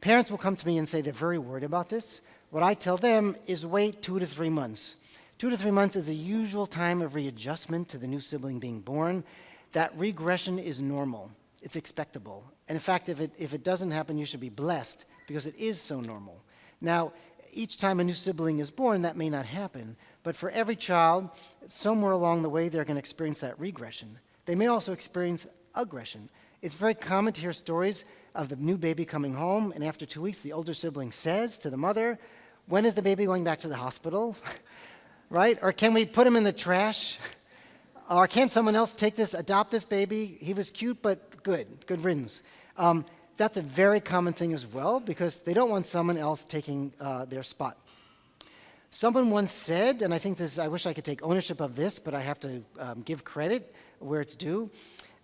Speaker 1: Parents will come to me and say they're very worried about this. What I tell them is wait 2 to 3 months. 2 to 3 months is a usual time of readjustment to the new sibling being born. That regression is normal. It's expectable. And in fact, if it doesn't happen, you should be blessed because it is so normal. Now, each time a new sibling is born, that may not happen. But for every child, somewhere along the way, they're going to experience that regression. They may also experience aggression. It's very common to hear stories of the new baby coming home, and after 2 weeks, the older sibling says to the mother, when is the baby going back to the hospital? Right? Or can we put him in the trash? Or can someone else adopt this baby? He was cute, but good riddance. That's a very common thing as well, because they don't want someone else taking their spot. Someone once said, and I wish I could take ownership of this, but I have to give credit where it's due,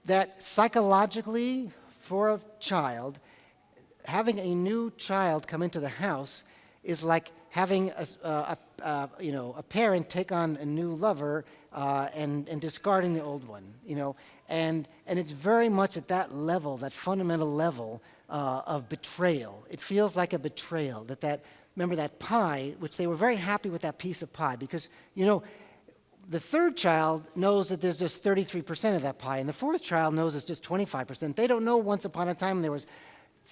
Speaker 1: that psychologically, for a child, having a new child come into the house is like having a parent take on a new lover and discarding the old one, and it's very much at that level, that fundamental level of betrayal. It feels like a betrayal remember that pie, which they were very happy with that piece of pie because, the third child knows that there's just 33% of that pie, and the fourth child knows it's just 25%. They don't know once upon a time there was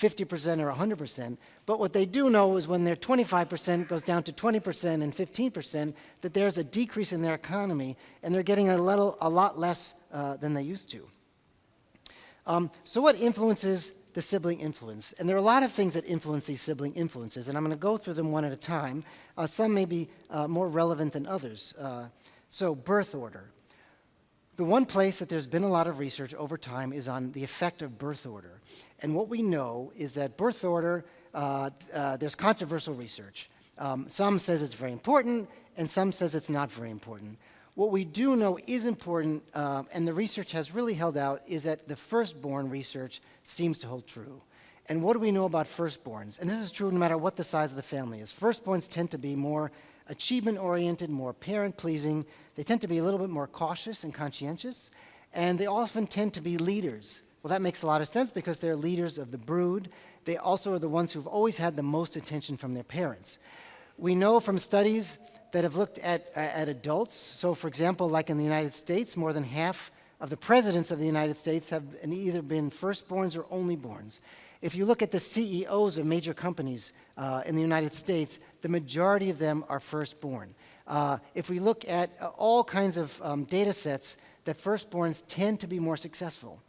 Speaker 1: 50% or 100%, but what they do know is when their 25% goes down to 20% and 15%, that there's a decrease in their economy, and they're getting a lot less than they used to. So what influences the sibling influence? And there are a lot of things that influence these sibling influences, and I'm going to go through them one at a time. Some may be more relevant than others. So birth order. The one place that there's been a lot of research over time is on the effect of birth order. And what we know is that birth order, there's controversial research. Some says it's very important, and some says it's not very important. What we do know is important, and the research has really held out, is that the firstborn research seems to hold true. And what do we know about firstborns? And this is true no matter what the size of the family is. Firstborns tend to be more achievement-oriented, more parent-pleasing. They tend to be a little bit more cautious and conscientious, and they often tend to be leaders. Well, that makes a lot of sense because they're leaders of the brood. They also are the ones who've always had the most attention from their parents. We know from studies that have looked at adults, so for example, like in the United States, more than half of the presidents of the United States have either been firstborns or onlyborns. If you look at the CEOs of major companies in the United States, the majority of them are firstborn. If we look at all kinds of data sets, that firstborns tend to be more successful.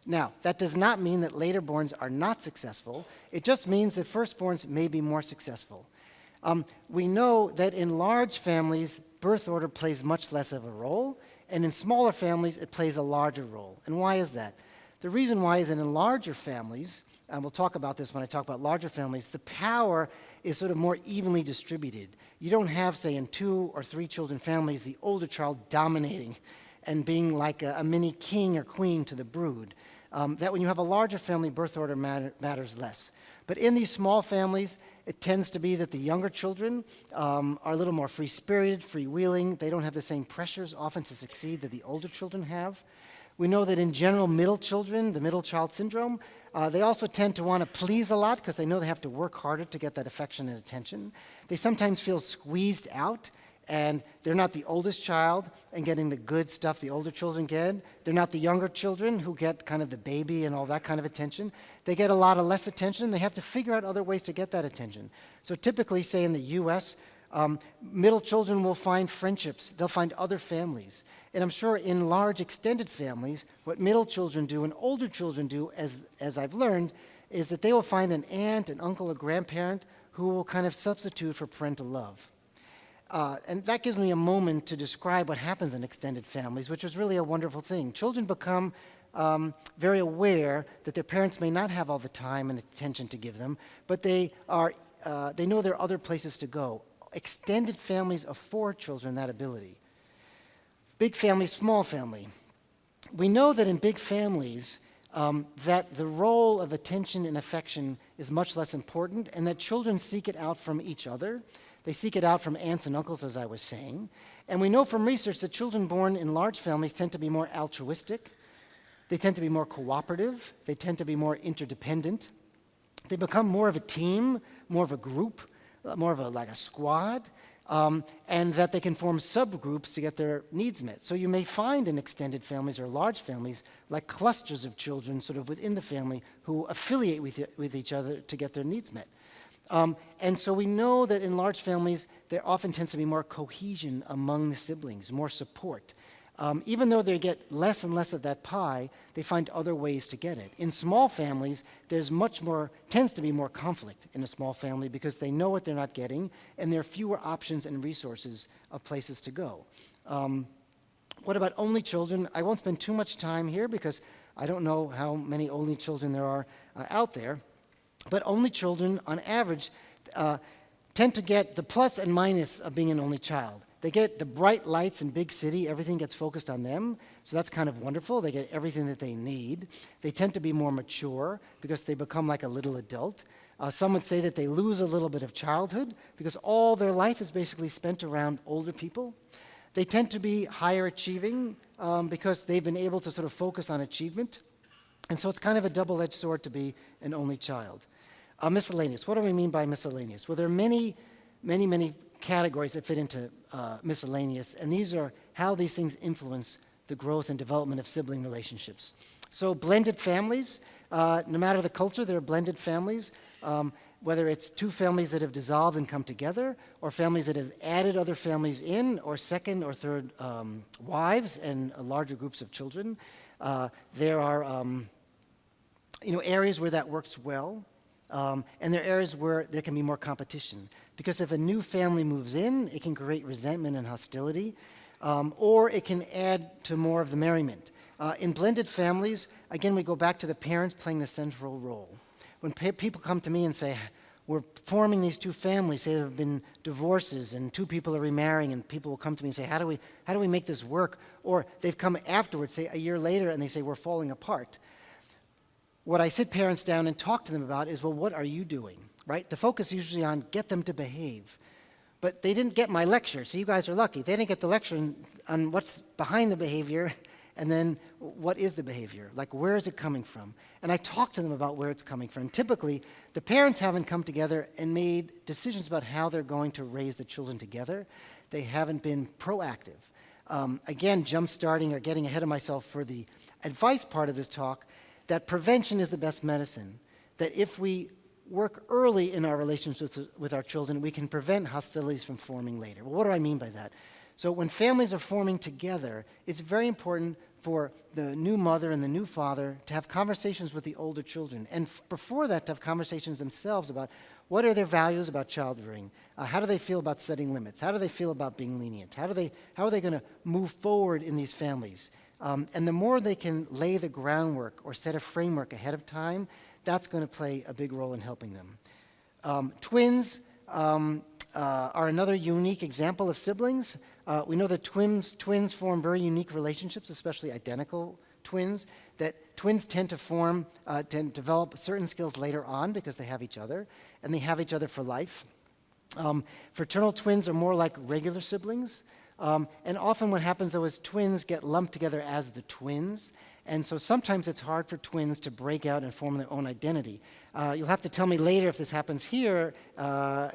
Speaker 1: Now, that does not mean that laterborns are not successful. It just means that firstborns may be more successful. We know that in large families, birth order plays much less of a role, and in smaller families, it plays a larger role. And why is that? The reason why is that in larger families, and we'll talk about this when I talk about larger families, the power is sort of more evenly distributed. You don't have, say, in 2 or 3 children families, the older child dominating and being like a mini king or queen to the brood. That when you have a larger family, birth order matters less. But in these small families, it tends to be that the younger children are a little more free-spirited, freewheeling. They don't have the same pressures often to succeed that the older children have. We know that in general, middle children, the middle child syndrome, they also tend to want to please a lot because they know they have to work harder to get that affection and attention. They sometimes feel squeezed out, and they're not the oldest child and getting the good stuff the older children get. They're not the younger children who get kind of the baby and all that kind of attention. They get a lot of less attention. They have to figure out other ways to get that attention. So typically, say in the US, middle children will find friendships. They'll find other families. And I'm sure in large extended families, what middle children do and older children do, as I've learned, is that they will find an aunt, an uncle, a grandparent who will kind of substitute for parental love. And that gives me a moment to describe what happens in extended families, which is really a wonderful thing. Children become very aware that their parents may not have all the time and attention to give them, but they know there are other places to go. Extended families afford children that ability. Big family, small family. We know that in big families that the role of attention and affection is much less important and that children seek it out from each other. They seek it out from aunts and uncles, as I was saying. And we know from research that children born in large families tend to be more altruistic. They tend to be more cooperative. They tend to be more interdependent. They become more of a team, more of a group, more of like a squad. And that they can form subgroups to get their needs met. So you may find in extended families or large families like clusters of children sort of within the family who affiliate with each other to get their needs met. And so we know that in large families, there often tends to be more cohesion among the siblings, more support. Even though they get less and less of that pie, they find other ways to get it. In small families, there's tends to be more conflict in a small family because they know what they're not getting, and there are fewer options and resources of places to go. What about only children? I won't spend too much time here because I don't know how many only children there are out there, but only children, on average, tend to get the plus and minus of being an only child. They get the bright lights in big city, everything gets focused on them, so that's kind of wonderful. They get everything that they need. They tend to be more mature because they become like a little adult. Some would say that they lose a little bit of childhood because all their life is basically spent around older people. They tend to be higher achieving because they've been able to sort of focus on achievement. And so it's kind of a double-edged sword to be an only child. Miscellaneous. What do we mean by miscellaneous? Well, there are many categories that fit into miscellaneous, and these are how these things influence the growth and development of sibling relationships. So blended families, no matter the culture, there are blended families, whether it's 2 families that have dissolved and come together, or families that have added other families in, or second or third wives and larger groups of children. There are areas where that works well. And there are areas where there can be more competition. Because if a new family moves in, it can create resentment and hostility. or it can add to more of the merriment. In blended families, again, we go back to the parents playing the central role. When people come to me and say, we're forming these two families, say there have been divorces and two people are remarrying, and people will come to me and say, how do we make this work? Or they've come afterwards, say a year later, and they say, we're falling apart. What I sit parents down and talk to them about is, well, what are you doing, right? The focus is usually on get them to behave. But they didn't get my lecture, so you guys are lucky. They didn't get the lecture on what's behind the behavior, and then what is the behavior? Like, where is it coming from? And I talk to them about where it's coming from. Typically, the parents haven't come together and made decisions about how they're going to raise the children together. They haven't been proactive. Again, jump-starting or getting ahead of myself for the advice part of this talk, that prevention is the best medicine. That if we work early in our relationships with our children, we can prevent hostilities from forming later. Well, what do I mean by that? So when families are forming together, it's very important for the new mother and the new father to have conversations with the older children. And before that, to have conversations themselves about what are their values about child rearing? How do they feel about setting limits? How do they feel about being lenient? How are they going to move forward in these families? And the more they can lay the groundwork or set a framework ahead of time, that's going to play a big role in helping them. Twins are another unique example of siblings. We know that twins form very unique relationships, especially identical twins, that twins tend to develop certain skills later on because they have each other, and they have each other for life. Fraternal twins are more like regular siblings. And often what happens, though, is twins get lumped together as the twins. And so sometimes it's hard for twins to break out and form their own identity. You'll have to tell me later if this happens here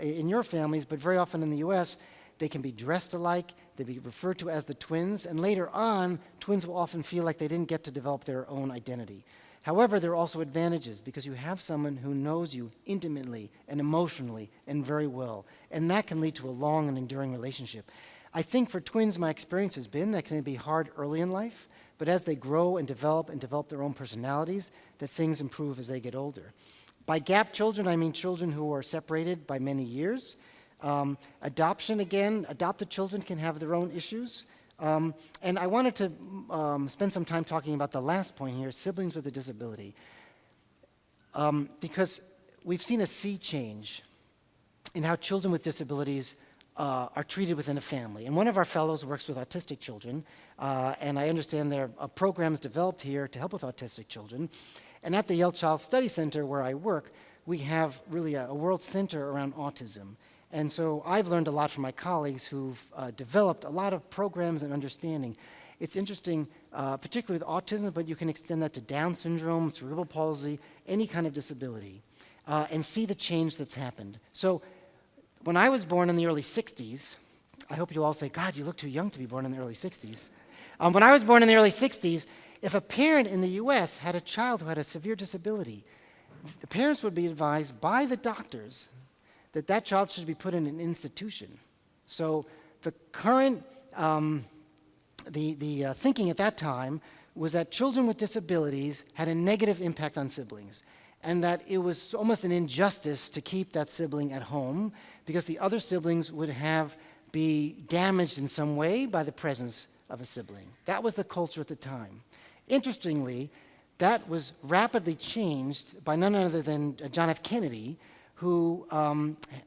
Speaker 1: in your families, but very often in the U.S., they can be dressed alike, they be referred to as the twins, and later on, twins will often feel like they didn't get to develop their own identity. However, there are also advantages because you have someone who knows you intimately and emotionally and very well, and that can lead to a long and enduring relationship. I think for twins, my experience has been that can be hard early in life, but as they grow and develop their own personalities, that things improve as they get older. By gap children, I mean children who are separated by many years. Adoption, again, adopted children can have their own issues. And I wanted to spend some time talking about the last point here, siblings with a disability. Because we've seen a sea change in how children with disabilities are treated within a family. And one of our fellows works with autistic children, and I understand there are programs developed here to help with autistic children. And at the Yale Child Study Center where I work, we have really a world center around autism. And so I've learned a lot from my colleagues who've developed a lot of programs and understanding. It's interesting, particularly with autism, but you can extend that to Down syndrome, cerebral palsy, any kind of disability, and see the change that's happened. So when I was born in the early 60s, I hope you'll all say, God, you look too young to be born in the early 60s. When I was born in the early 60s, if a parent in the US had a child who had a severe disability, the parents would be advised by the doctors that that child should be put in an institution. So the current, the thinking at that time was that children with disabilities had a negative impact on siblings, and that it was almost an injustice to keep that sibling at home because the other siblings would be damaged in some way by the presence of a sibling. That was the culture at the time. Interestingly, that was rapidly changed by none other than John F. Kennedy, who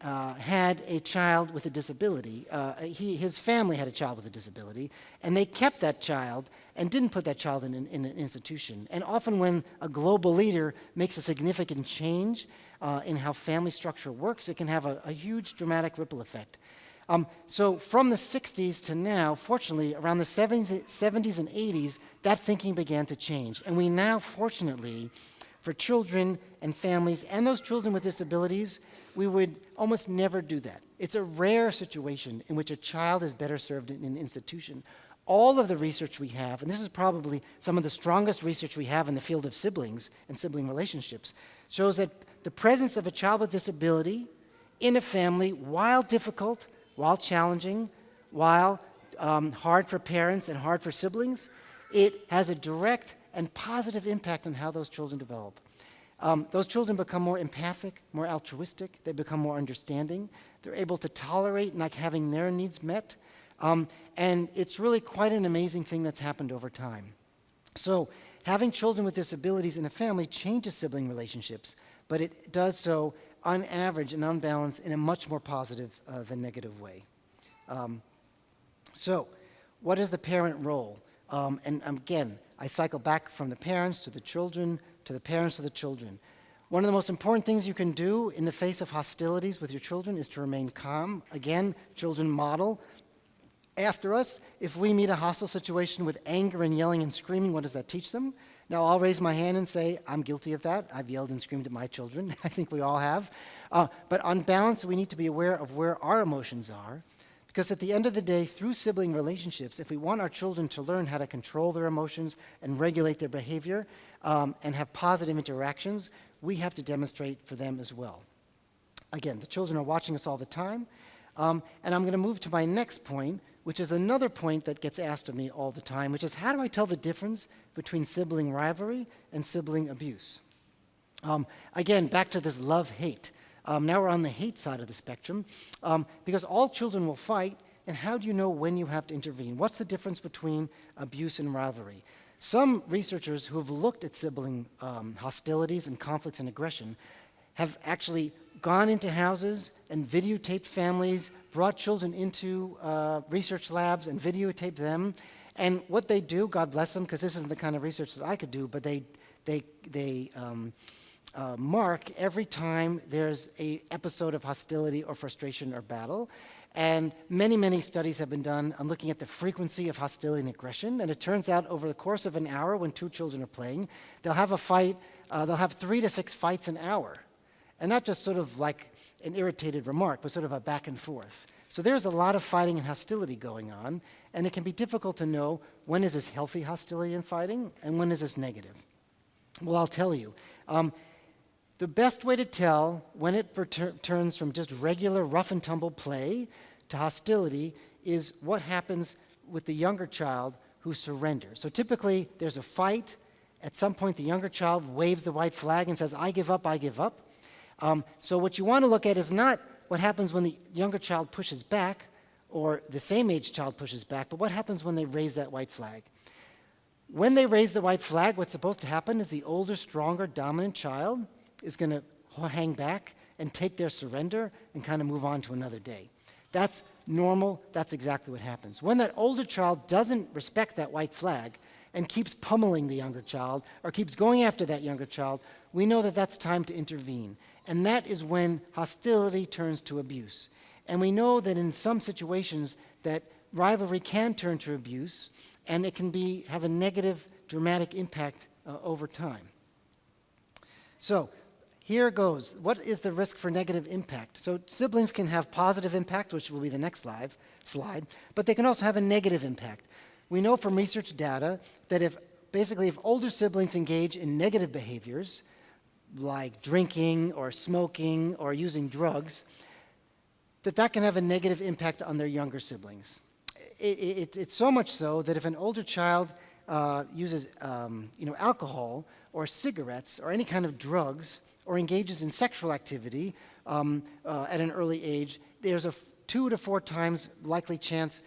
Speaker 1: had a child with a disability. His family had a child with a disability, and they kept that child and didn't put that child in an institution. And often when a global leader makes a significant change in how family structure works, it can have a huge dramatic ripple effect. So from the 60s to now, fortunately, around the 70s and 80s, that thinking began to change. And we now, fortunately, for children and families and those children with disabilities, we would almost never do that. It's a rare situation in which a child is better served in an institution. All of the research we have, and this is probably some of the strongest research we have in the field of siblings and sibling relationships, shows that the presence of a child with disability in a family, while difficult, while challenging, while hard for parents and hard for siblings, it has a direct and positive impact on how those children develop. Those children become more empathic, more altruistic, they become more understanding, they're able to tolerate not having their needs met, And it's really quite an amazing thing that's happened over time. So having children with disabilities in a family changes sibling relationships, but it does so on average and on balance in a much more positive than negative way. So what is the parent role? And again, I cycle back from the parents to the children to the parents to the children. One of the most important things you can do in the face of hostilities with your children is to remain calm. Again, children model after us. If we meet a hostile situation with anger and yelling and screaming, what does that teach them? Now, I'll raise my hand and say, I'm guilty of that. I've yelled and screamed at my children. I think we all have. But on balance, we need to be aware of where our emotions are. Because at the end of the day, through sibling relationships, if we want our children to learn how to control their emotions and regulate their behavior and have positive interactions, we have to demonstrate for them as well. Again, the children are watching us all the time. And I'm going to move to my next point, which is another point that gets asked of me all the time, which is how do I tell the difference between sibling rivalry and sibling abuse? Again, back to this love-hate. Now we're on the hate side of the spectrum, because all children will fight, and how do you know when you have to intervene? What's the difference between abuse and rivalry? Some researchers who have looked at sibling hostilities and conflicts and aggression have actually gone into houses and videotaped families, brought children into research labs and videotaped them. And what they do, God bless them, because this isn't the kind of research that I could do, but they mark every time there's an episode of hostility or frustration or battle. And many, many studies have been done on looking at the frequency of hostility and aggression. And it turns out over the course of an hour, when two children are playing, they'll have a fight, they'll have 3 to 6 fights an hour. And not just sort of like an irritated remark, but sort of a back and forth. So there's a lot of fighting and hostility going on, and it can be difficult to know when is this healthy hostility and fighting, and when is this negative. Well, I'll tell you. The best way to tell when it turns from just regular rough and tumble play to hostility is what happens with the younger child who surrenders. So typically, there's a fight. At some point, the younger child waves the white flag and says, I give up, I give up. So what you want to look at is not what happens when the younger child pushes back or the same age child pushes back, but what happens when they raise that white flag. When they raise the white flag, what's supposed to happen is the older, stronger, dominant child is going to hang back and take their surrender and kind of move on to another day. That's normal. That's exactly what happens. When that older child doesn't respect that white flag and keeps pummeling the younger child or keeps going after that younger child, we know that that's time to intervene. And that is when hostility turns to abuse. And we know that in some situations that rivalry can turn to abuse, and it can have a negative, dramatic impact over time. So here goes. What is the risk for negative impact? So siblings can have positive impact, which will be the next slide, but they can also have a negative impact. We know from research data that if older siblings engage in negative behaviors, like drinking or smoking or using drugs, that can have a negative impact on their younger siblings. It's so much so that if an older child uses alcohol or cigarettes or any kind of drugs or engages in sexual activity at an early age, there's a 2 to 4 times likely chance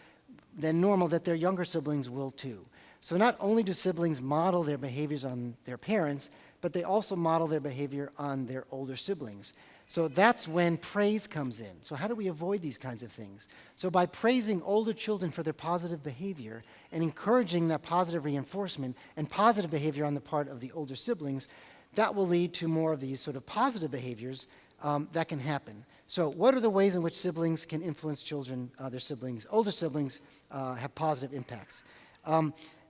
Speaker 1: than normal that their younger siblings will too. So not only do siblings model their behaviors on their parents, but they also model their behavior on their older siblings. So that's when praise comes in. So how do we avoid these kinds of things? So by praising older children for their positive behavior and encouraging that positive reinforcement and positive behavior on the part of the older siblings, that will lead to more of these sort of positive behaviors that can happen. So what are the ways in which siblings can influence children, their siblings? Older siblings have positive impacts.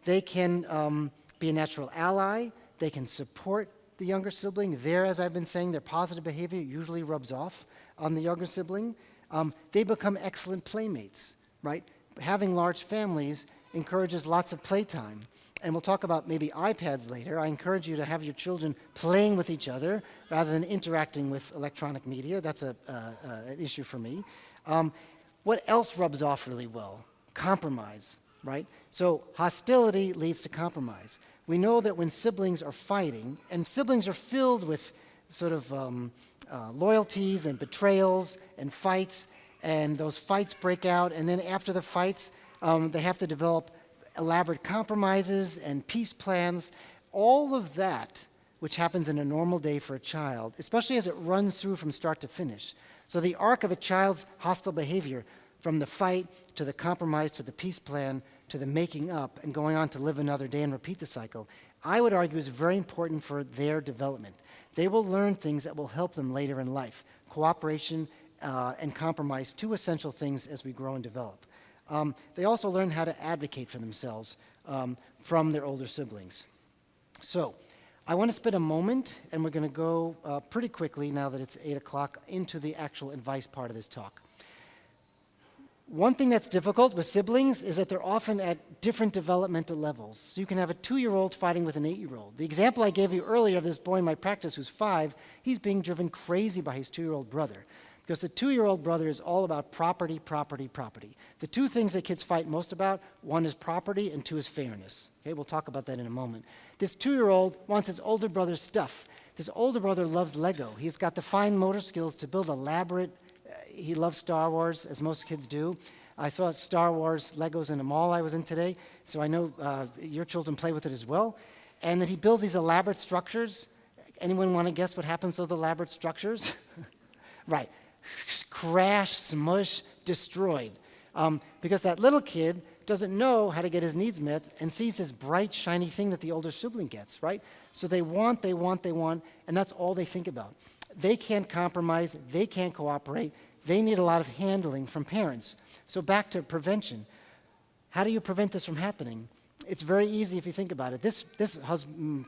Speaker 1: They can be a natural ally. They can support the younger sibling. As I've been saying, their positive behavior usually rubs off on the younger sibling. They become excellent playmates, right? Having large families encourages lots of playtime. And we'll talk about maybe iPads later. I encourage you to have your children playing with each other rather than interacting with electronic media. That's an issue for me. What else rubs off really well? Compromise, right? So hostility leads to compromise. We know that when siblings are fighting, and siblings are filled with sort of loyalties and betrayals and fights, and those fights break out, and then after the fights, they have to develop elaborate compromises and peace plans. All of that, which happens in a normal day for a child, especially as it runs through from start to finish. So the arc of a child's hostile behavior, from the fight to the compromise to the peace plan to the making up and going on to live another day and repeat the cycle, I would argue is very important for their development. They will learn things that will help them later in life. Cooperation and compromise, two essential things as we grow and develop. They also learn how to advocate for themselves from their older siblings. So I want to spend a moment, and we're going to go pretty quickly now that it's 8 o'clock, into the actual advice part of this talk. One thing that's difficult with siblings is that they're often at different developmental levels. So you can have a 2-year-old fighting with an 8-year-old. The example I gave you earlier of this boy in my practice who's 5, he's being driven crazy by his 2-year-old brother. Because the 2-year-old brother is all about property, property, property. The two things that kids fight most about, one is property and two is fairness. Okay, we'll talk about that in a moment. This 2-year-old wants his older brother's stuff. This older brother loves Lego. He's got the fine motor skills to build elaborate. He loves Star Wars, as most kids do. I saw Star Wars Legos in a mall I was in today, so I know your children play with it as well. And that he builds these elaborate structures. Anyone want to guess what happens to the elaborate structures? Right. Crash, smush, destroyed. Because that little kid doesn't know how to get his needs met and sees this bright, shiny thing that the older sibling gets, right? So they want, and that's all they think about. They can't compromise, they can't cooperate, they need a lot of handling from parents. So back to prevention. How do you prevent this from happening? It's very easy if you think about it. This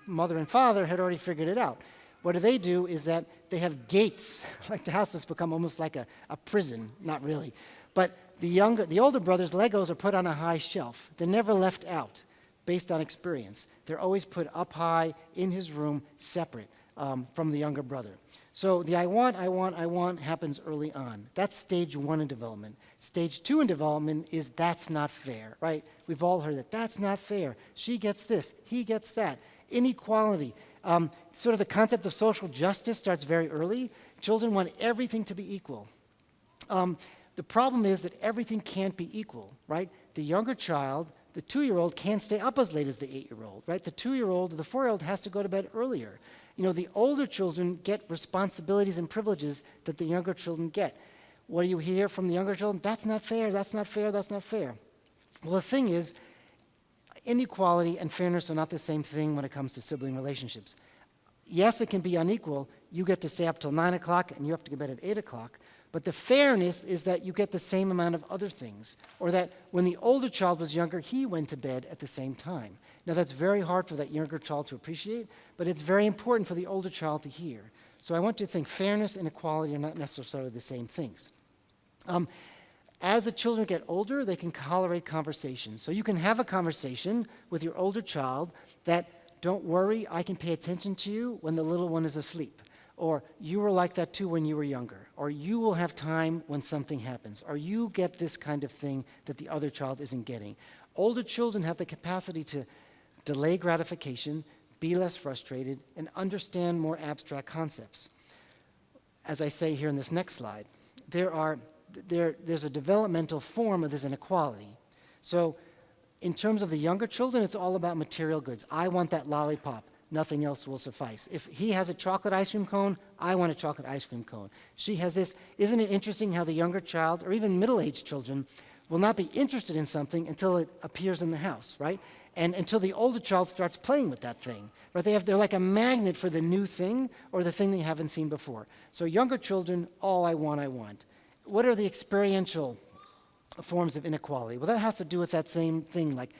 Speaker 1: mother and father had already figured it out. What do is that they have gates, like the house has become almost like a prison, not really. But the older brother's Legos are put on a high shelf. They're never left out based on experience. They're always put up high in his room, separate from the younger brother. So the I want happens early on. That's stage 1 in development. Stage 2 in development is that's not fair, right? We've all heard that. That's not fair. She gets this, he gets that. Inequality. Sort of the concept of social justice starts very early. Children want everything to be equal. The problem is that everything can't be equal, right? The younger child, the 2-year-old, can't stay up as late as the 8-year-old, right? The 2-year-old or the 4-year-old has to go to bed earlier. You know, the older children get responsibilities and privileges that the younger children get. What do you hear from the younger children? That's not fair, that's not fair, that's not fair. Well, the thing is, inequality and fairness are not the same thing when it comes to sibling relationships. Yes, it can be unequal. You get to stay up till 9 o'clock and you have to go to bed at 8 o'clock. But the fairness is that you get the same amount of other things. Or that when the older child was younger, he went to bed at the same time. Now, that's very hard for that younger child to appreciate, but it's very important for the older child to hear. So I want you to think fairness and equality are not necessarily the same things. As the children get older, they can tolerate conversation. So you can have a conversation with your older child that, don't worry, I can pay attention to you when the little one is asleep. Or you were like that too when you were younger. Or you will have time when something happens. Or you get this kind of thing that the other child isn't getting. Older children have the capacity to delay gratification, be less frustrated, and understand more abstract concepts. As I say here in this next slide, there's a developmental form of this inequality. So in terms of the younger children, it's all about material goods. I want that lollipop. Nothing else will suffice. If he has a chocolate ice cream cone, I want a chocolate ice cream cone. She has this. Isn't it interesting how the younger child, or even middle-aged children, will not be interested in something until it appears in the house, right? And until the older child starts playing with that thing, right? They're like a magnet for the new thing or the thing they haven't seen before. So younger children, all I want. What are the experiential forms of inequality? Well, that has to do with that same thing, like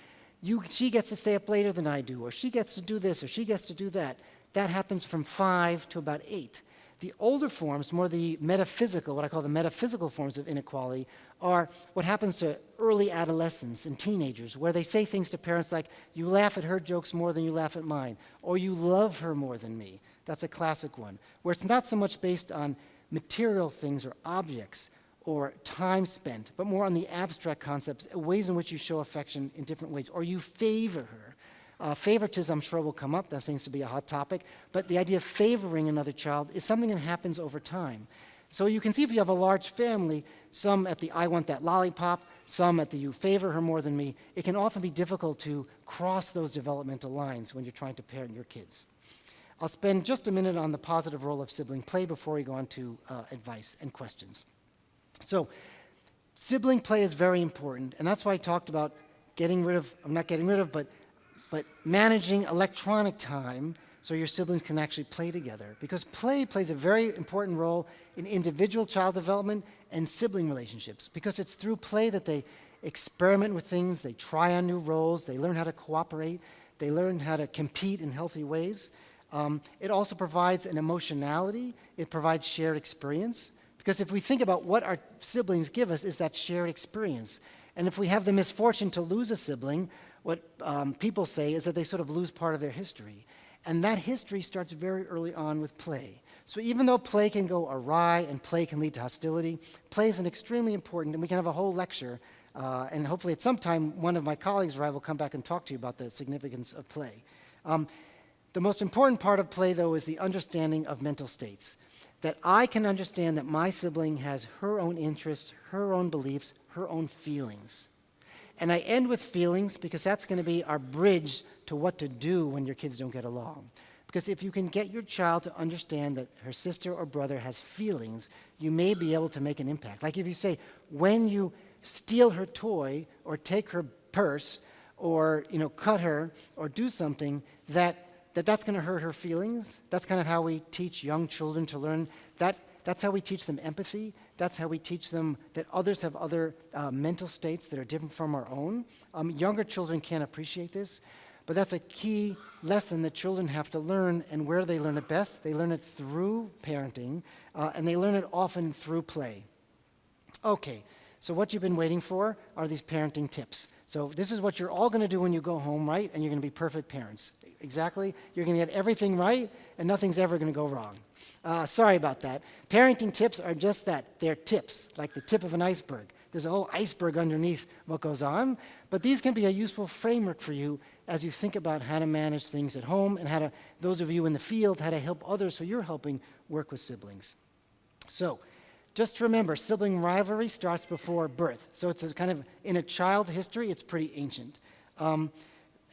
Speaker 1: she gets to stay up later than I do, or she gets to do this, or she gets to do that. That happens from 5 to about 8. The older forms, more the metaphysical, what I call the metaphysical forms of inequality, are what happens to early adolescents and teenagers, where they say things to parents like, you laugh at her jokes more than you laugh at mine, or you love her more than me. That's a classic one, where it's not so much based on material things or objects, or time spent, but more on the abstract concepts, ways in which you show affection in different ways, or you favor her. Favoritism, I'm sure, will come up. That seems to be a hot topic. But the idea of favoring another child is something that happens over time. So you can see if you have a large family, some at the I want that lollipop, some at the you favor her more than me, it can often be difficult to cross those developmental lines when you're trying to parent your kids. I'll spend just a minute on the positive role of sibling play before we go on to advice and questions. So sibling play is very important, and that's why I talked about but managing electronic time so your siblings can actually play together. Because play plays a very important role in individual child development and sibling relationships. Because it's through play that they experiment with things, they try on new roles, they learn how to cooperate, they learn how to compete in healthy ways. It also provides an emotionality, it provides shared experience. Because if we think about what our siblings give us is that shared experience. And if we have the misfortune to lose a sibling, what people say is that they sort of lose part of their history. And that history starts very early on with play. So even though play can go awry and play can lead to hostility, play is an extremely important, and we can have a whole lecture, and hopefully at some time one of my colleagues or I will come back and talk to you about the significance of play. The most important part of play, though, is the understanding of mental states. That I can understand that my sibling has her own interests, her own beliefs, her own feelings. And I end with feelings because that's going to be our bridge to what to do when your kids don't get along. Because if you can get your child to understand that her sister or brother has feelings, you may be able to make an impact. Like if you say, when you steal her toy or take her purse or cut her or do something that's going to hurt her feelings. That's kind of how we teach young children to learn. That's how we teach them empathy. That's how we teach them that others have other mental states that are different from our own. Younger children can't appreciate this, but that's a key lesson that children have to learn, and where they learn it best, they learn it through parenting, and they learn it often through play. Okay, so what you've been waiting for are these parenting tips. So this is what you're all going to do when you go home, right? And you're going to be perfect parents. Exactly. You're going to get everything right, and nothing's ever going to go wrong. Sorry about that. Parenting tips are just that. They're tips, like the tip of an iceberg. There's a whole iceberg underneath what goes on, but these can be a useful framework for you as you think about how to manage things at home and how to, those of you in the field, how to help others who you're helping work with siblings. So, just remember, sibling rivalry starts before birth. So it's a kind of, in a child's history, it's pretty ancient.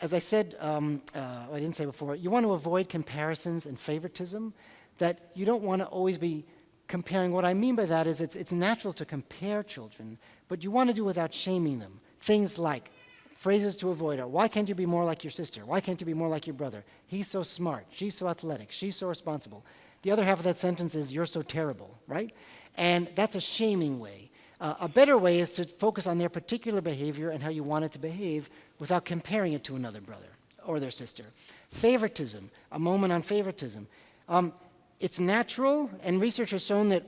Speaker 1: As I said, I didn't say before, you want to avoid comparisons and favoritism, that you don't want to always be comparing. What I mean by that is it's natural to compare children, but you want to do it without shaming them. Things like phrases to avoid are, why can't you be more like your sister? Why can't you be more like your brother? He's so smart. She's so athletic. She's so responsible. The other half of that sentence is, you're so terrible, right? And that's a shaming way. A better way is to focus on their particular behavior and how you want it to behave without comparing it to another brother or their sister. Favoritism, a moment on favoritism. It's natural, and research has shown that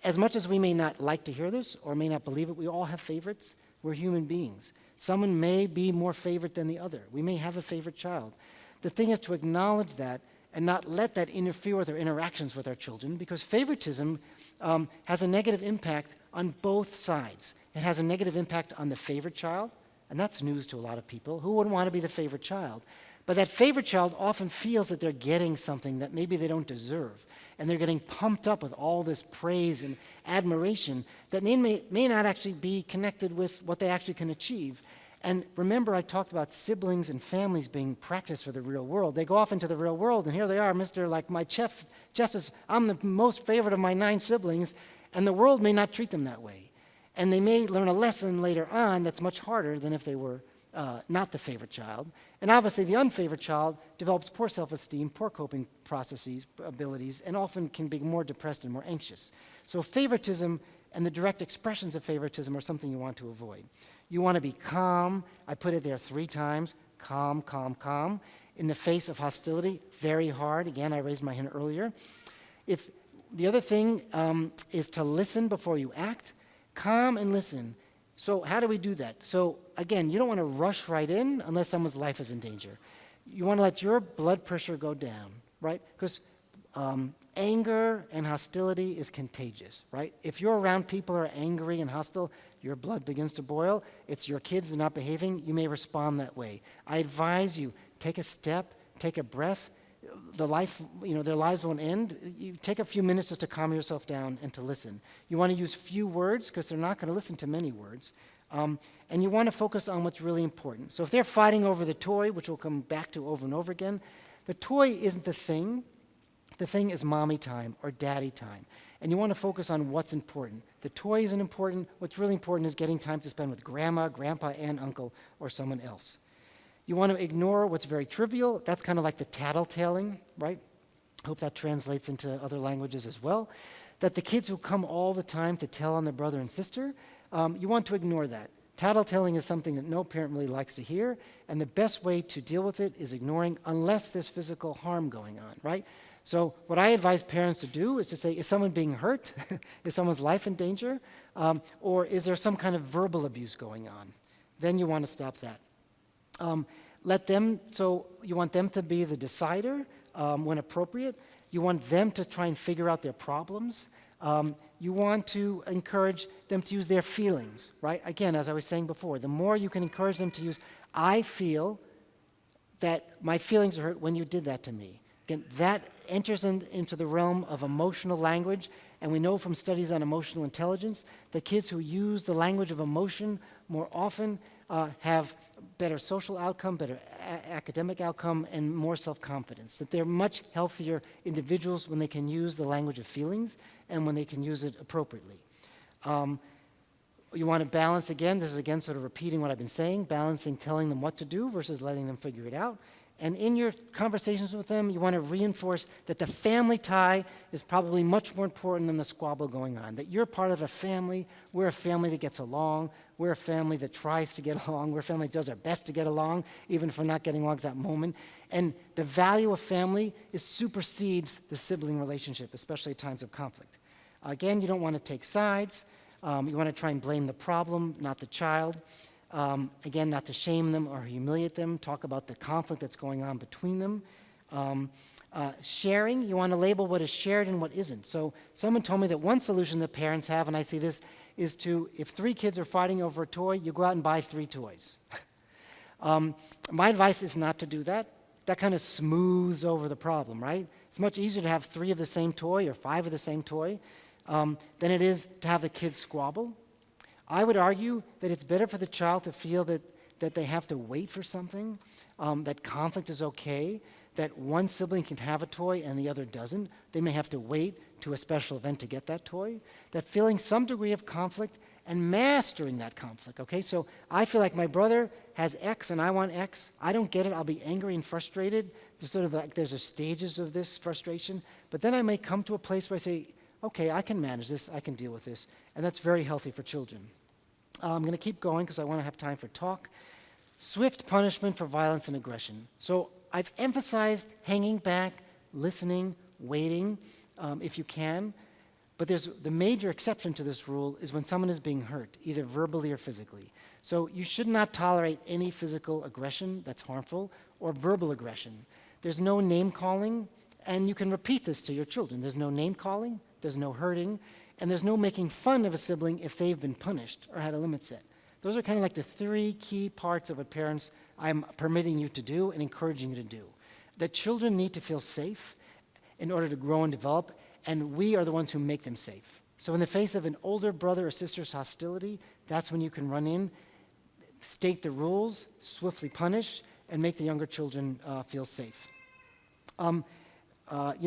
Speaker 1: as much as we may not like to hear this or may not believe it, we all have favorites. We're human beings. Someone may be more favorite than the other. We may have a favorite child. The thing is to acknowledge that and not let that interfere with our interactions with our children, because favoritism has a negative impact on both sides. It has a negative impact on the favorite child, and that's news to a lot of people. Who wouldn't want to be the favorite child? But that favorite child often feels that they're getting something that maybe they don't deserve, and they're getting pumped up with all this praise and admiration that may not actually be connected with what they actually can achieve. And remember, I talked about siblings and families being practiced for the real world. They go off into the real world, and here they are, Mr. Like my chef, Justice, I'm the most favorite of my 9 siblings, and the world may not treat them that way. And they may learn a lesson later on that's much harder than if they were not the favorite child. And obviously, the unfavored child develops poor self-esteem, poor coping processes, abilities, and often can be more depressed and more anxious. So favoritism and the direct expressions of favoritism are something you want to avoid. You want to be calm. I put it there 3 times. Calm, calm, calm. In the face of hostility, very hard. Again, I raised my hand earlier. If the other thing is to listen before you act. Calm and listen. So how do we do that? So again, you don't want to rush right in unless someone's life is in danger. You want to let your blood pressure go down, right? Because anger and hostility is contagious, right? If you're around people who are angry and hostile, your blood begins to boil. It's your kids that are not behaving. You may respond that way. I advise you, take a step, take a breath, their lives won't end. You take a few minutes just to calm yourself down and to listen. You want to use few words because they're not going to listen to many words. And you want to focus on what's really important. So if they're fighting over the toy, which we'll come back to over and over again, the toy isn't the thing. The thing is mommy time or daddy time. And you want to focus on what's important. The toy isn't important. What's really important is getting time to spend with grandma, grandpa, and uncle, or someone else. You want to ignore what's very trivial. That's kind of like the tattletaling, right? Hope that translates into other languages as well. That the kids who come all the time to tell on their brother and sister, you want to ignore that. Tattletaling is something that no parent really likes to hear, and the best way to deal with it is ignoring unless there's physical harm going on, right? So what I advise parents to do is to say, is someone being hurt? Is someone's life in danger? Or is there some kind of verbal abuse going on? Then you want to stop that. So you want them to be the decider when appropriate. You want them to try and figure out their problems. You want to encourage them to use their feelings, right? Again, as I was saying before, the more you can encourage them to use, I feel that my feelings are hurt when you did that to me. Again, that enters into the realm of emotional language, and we know from studies on emotional intelligence that kids who use the language of emotion more often have better social outcome, better academic outcome, and more self-confidence. That they're much healthier individuals when they can use the language of feelings and when they can use it appropriately. You want to balance, again, this is again sort of repeating what I've been saying, balancing telling them what to do versus letting them figure it out. And in your conversations with them, you want to reinforce that the family tie is probably much more important than the squabble going on. That you're part of a family, we're a family that gets along, we're a family that tries to get along, we're a family that does our best to get along, even if we're not getting along at that moment. And the value of family supersedes the sibling relationship, especially at times of conflict. Again, you don't want to take sides. You want to try and blame the problem, not the child. Again, not to shame them or humiliate them. Talk about the conflict that's going on between them. Sharing, you want to label what is shared and what isn't. So someone told me that one solution that parents have, and I see this, is to, if 3 kids are fighting over a toy, you go out and buy 3 toys. My advice is not to do that. That kind of smooths over the problem, right? It's much easier to have 3 of the same toy or 5 of the same toy than it is to have the kids squabble. I would argue that it's better for the child to feel that they have to wait for something, that conflict is okay, that one sibling can have a toy and the other doesn't. They may have to wait to a special event to get that toy. That feeling some degree of conflict and mastering that conflict, okay? So I feel like my brother has X and I want X. I don't get it. I'll be angry and frustrated. There's sort of like there's stages of this frustration. But then I may come to a place where I say, okay, I can manage this. I can deal with this. And that's very healthy for children. I'm going to keep going because I want to have time for talk. Swift punishment for violence and aggression. So I've emphasized hanging back, listening, waiting, if you can. But there's the major exception to this rule is when someone is being hurt, either verbally or physically. So you should not tolerate any physical aggression that's harmful or verbal aggression. There's no name calling, and you can repeat this to your children. There's no name calling, there's no hurting, and there's no making fun of a sibling if they've been punished or had a limit set. Those are kind of like the 3 key parts of what parents I'm permitting you to do and encouraging you to do. That children need to feel safe in order to grow and develop, and we are the ones who make them safe. So in the face of an older brother or sister's hostility, that's when you can run in, state the rules, swiftly punish, and make the younger children feel safe. You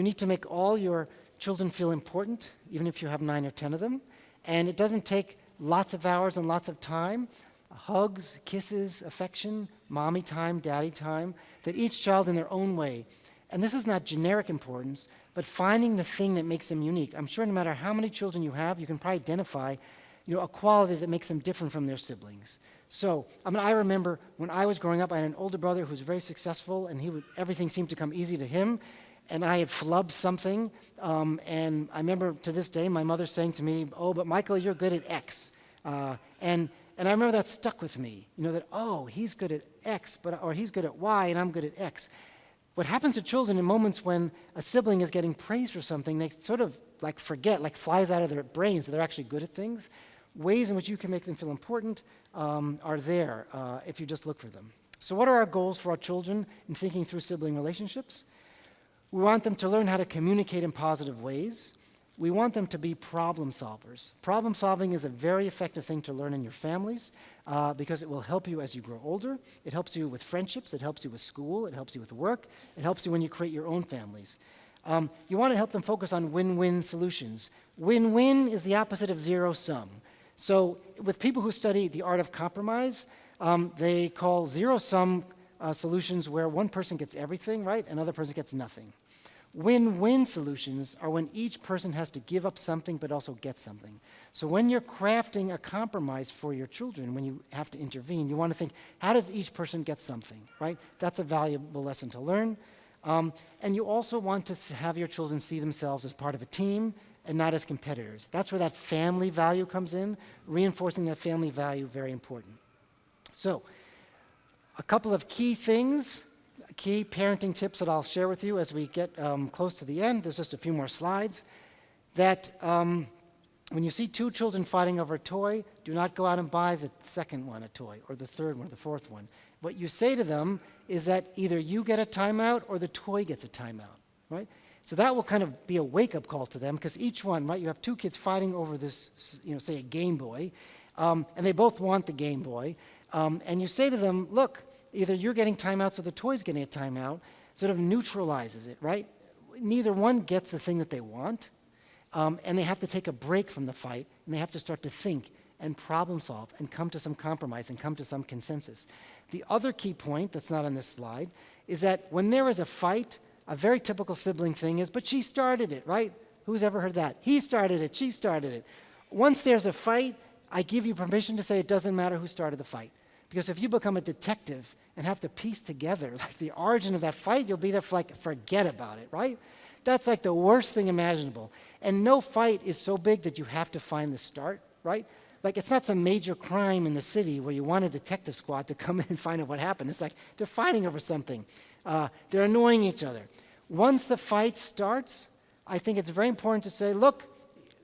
Speaker 1: need to make all your children feel important, even if you have 9 or 10 of them. And it doesn't take lots of hours and lots of time. Hugs, kisses, affection, mommy time, daddy time, that each child in their own way. And this is not generic importance, but finding the thing that makes them unique. I'm sure no matter how many children you have, you can probably identify a quality that makes them different from their siblings. So, I remember when I was growing up, I had an older brother who was very successful, and everything seemed to come easy to him. And I had flubbed something, and I remember to this day my mother saying to me, "Oh, but Michael, you're good at X." And I remember that stuck with me, that, oh, he's good at X, or he's good at Y, and I'm good at X. What happens to children in moments when a sibling is getting praised for something, they sort of like forget, like flies out of their brains that they're actually good at things. Ways in which you can make them feel important are there if you just look for them. So what are our goals for our children in thinking through sibling relationships? We want them to learn how to communicate in positive ways. We want them to be problem solvers. Problem solving is a very effective thing to learn in your families because it will help you as you grow older. It helps you with friendships. It helps you with school. It helps you with work. It helps you when you create your own families. You want to help them focus on win-win solutions. Win-win is the opposite of zero-sum. So with people who study the art of compromise, they call zero-sum solutions where one person gets everything, right, another person gets nothing. Win-win solutions are when each person has to give up something but also get something. So when you're crafting a compromise for your children, when you have to intervene, you want to think, how does each person get something, right? That's a valuable lesson to learn. And you also want to have your children see themselves as part of a team and not as competitors. That's where that family value comes in. Reinforcing that family value, very important. So, a couple of key things, key parenting tips that I'll share with you as we get close to the end. There's just a few more slides. That when you see two children fighting over a toy, do not go out and buy the second one a toy, or the third one, or the fourth one. What you say to them is that either you get a timeout or the toy gets a timeout, right? So that will kind of be a wake-up call to them, because each one, right, you have two kids fighting over this, say a Game Boy, and they both want the Game Boy, and you say to them, look, either you're getting timeouts or the toy's getting a timeout, sort of neutralizes it, right? Neither one gets the thing that they want, and they have to take a break from the fight, and they have to start to think and problem solve and come to some compromise and come to some consensus. The other key point that's not on this slide is that when there is a fight, a very typical sibling thing is, but she started it, right? Who's ever heard that? He started it, she started it. Once there's a fight, I give you permission to say it doesn't matter who started the fight. Because if you become a detective and have to piece together like the origin of that fight, you'll be there for like, forget about it, right? That's like the worst thing imaginable. And no fight is so big that you have to find the start, right? Like, it's not some major crime in the city where you want a detective squad to come in and find out what happened. It's like they're fighting over something. They're annoying each other. Once the fight starts, I think it's very important to say, look,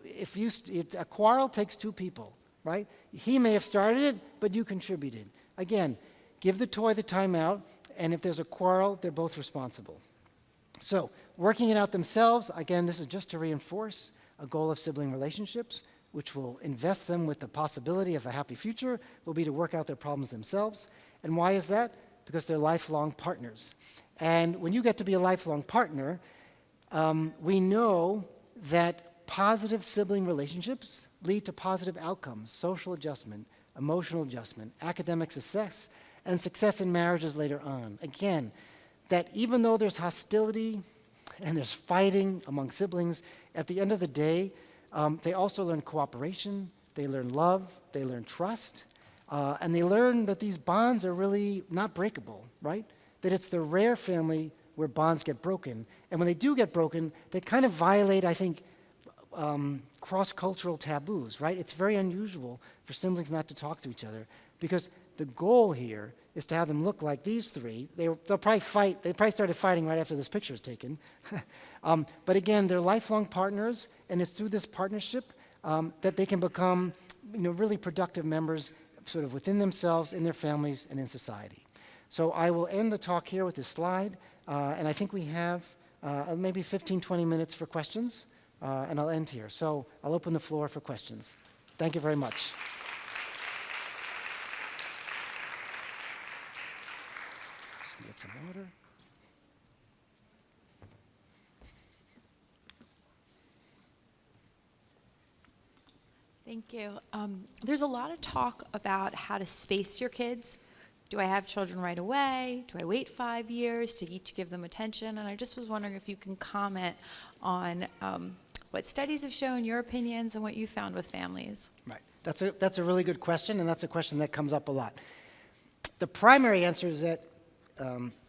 Speaker 1: a quarrel takes two people, right? He may have started it, but you contributed. Again, give the toy the timeout, and if there's a quarrel, they're both responsible. So, working it out themselves, again, this is just to reinforce a goal of sibling relationships, which will invest them with the possibility of a happy future, will be to work out their problems themselves. And why is that? Because they're lifelong partners. And when you get to be a lifelong partner, we know that positive sibling relationships lead to positive outcomes, social adjustment, emotional adjustment, academic success, and success in marriages later on. Again, that even though there's hostility and there's fighting among siblings, at the end of the day, they also learn cooperation, they learn love, they learn trust, and they learn that these bonds are really not breakable, right? That it's the rare family where bonds get broken. And when they do get broken, they kind of violate, I think, cross-cultural taboos, right? It's very unusual for siblings not to talk to each other because the goal here is to have them look like these three. They'll probably fight. They probably started fighting right after this picture was taken. But again, they're lifelong partners, and it's through this partnership that they can become, really productive members, sort of within themselves, in their families, and in society. So I will end the talk here with this slide, and I think we have maybe 15, 20 minutes for questions, and I'll end here. So I'll open the floor for questions. Thank you very much. Just get some water.
Speaker 2: Thank you. There's a lot of talk about how to space your kids. Do I have children right away? Do I wait 5 years to each give them attention? And I just was wondering if you can comment on what studies have shown, your opinions, and what you found with families.
Speaker 1: Right. That's a really good question, and that's a question that comes up a lot. The primary answer is that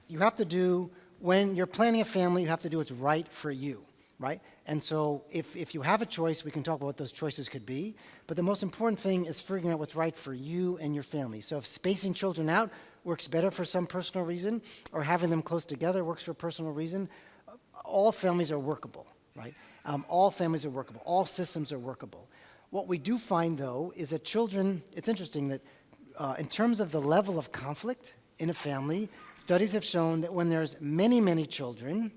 Speaker 1: you have to do, when you're planning a family, you have to do what's right for you, right? And so if you have a choice, we can talk about what those choices could be, but the most important thing is figuring out what's right for you and your family. So if spacing children out works better for some personal reason, or having them close together works for a personal reason, all families are workable, right? All families are workable. All systems are workable. What we do find, though, is that children, it's interesting that in terms of the level of conflict in a family, studies have shown that when there's many, many children,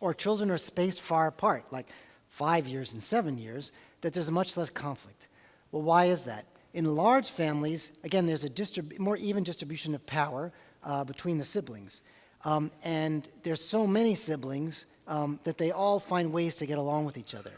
Speaker 1: or children are spaced far apart, like 5 years and 7 years, that there's much less conflict. Well, why is that? In large families, again, there's a more even distribution of power between the siblings. And there's so many siblings that they all find ways to get along with each other.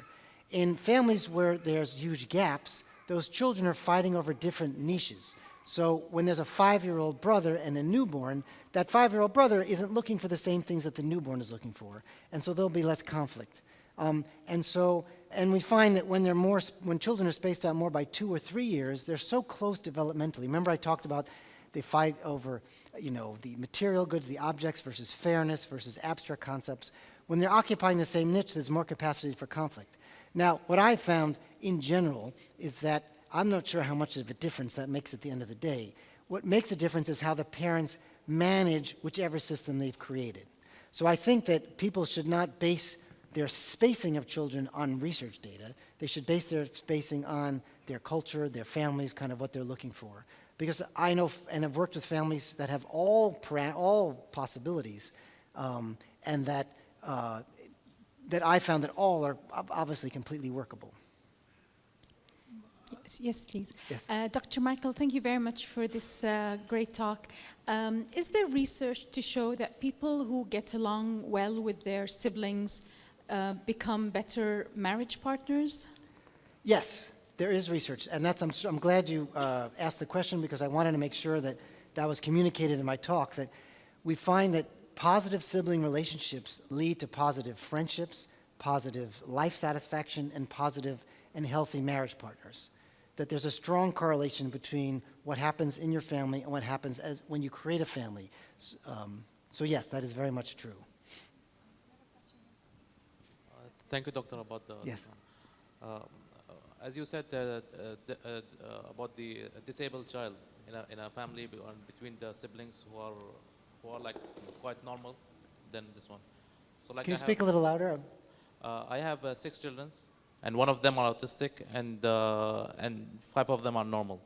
Speaker 1: In families where there's huge gaps, those children are fighting over different niches. So when there's a 5-year-old brother and a newborn, that 5-year-old brother isn't looking for the same things that the newborn is looking for. And so there'll be less conflict. And we find that when children are spaced out more by 2 or 3 years, they're so close developmentally. Remember I talked about they fight over, the material goods, the objects versus fairness versus abstract concepts. When they're occupying the same niche, there's more capacity for conflict. Now, what I found in general is that I'm not sure how much of a difference that makes at the end of the day. What makes a difference is how the parents manage whichever system they've created. So I think that people should not base their spacing of children on research data. They should base their spacing on their culture, their families, kind of what they're looking for. Because I know and have worked with families that have all possibilities, and that I found that all are obviously completely workable.
Speaker 3: Yes, please.
Speaker 1: Yes.
Speaker 3: Dr. Michael, thank you very much for this great talk. Is there research to show that people who get along well with their siblings become better marriage partners?
Speaker 1: Yes, there is research, and I'm glad you asked the question, because I wanted to make sure that that was communicated in my talk, that we find that positive sibling relationships lead to positive friendships, positive life satisfaction, and positive and healthy marriage partners. That there's a strong correlation between what happens in your family and what happens when you create a family. So yes, that is very much true.
Speaker 4: Thank you, Doctor, about the...
Speaker 1: Yes.
Speaker 4: As you said about the disabled child in a family between the siblings who are like quite normal than this one. So like
Speaker 1: Can you speak a little louder?
Speaker 4: I have 6 children, and one of them are autistic, and 5 of them are normal.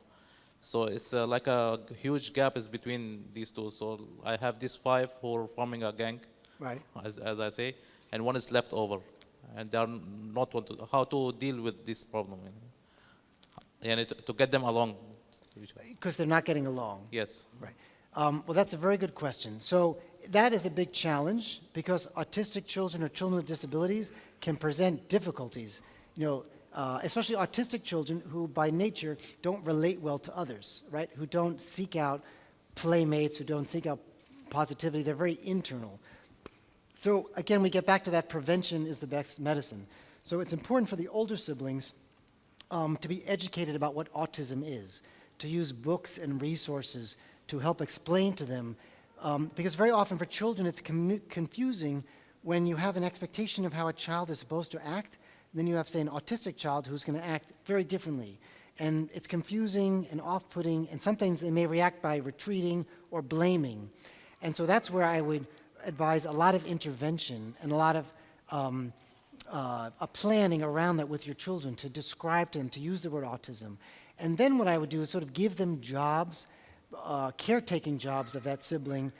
Speaker 4: So it's like a huge gap is between these two. So I have these 5 who are forming a gang,
Speaker 1: Right.
Speaker 4: as I say, and one is left over, and they are not how to deal with this problem, and to get them along.
Speaker 1: Because they're not getting along.
Speaker 4: Yes.
Speaker 1: Right. Well, that's a very good question. So that is a big challenge, because autistic children or children with disabilities can present difficulties. Especially autistic children who by nature don't relate well to others, right? Who don't seek out playmates, who don't seek out positivity. They're very internal. So again, we get back to that prevention is the best medicine. So it's important for the older siblings to be educated about what autism is, to use books and resources to help explain to them, because very often for children it's confusing when you have an expectation of how a child is supposed to act. Then you have, say, an autistic child who's going to act very differently. And it's confusing and off-putting, and sometimes they may react by retreating or blaming. And so that's where I would advise a lot of intervention and a lot of planning around that with your children, to describe to them, to use the word autism. And then what I would do is sort of give them jobs, caretaking jobs of that sibling,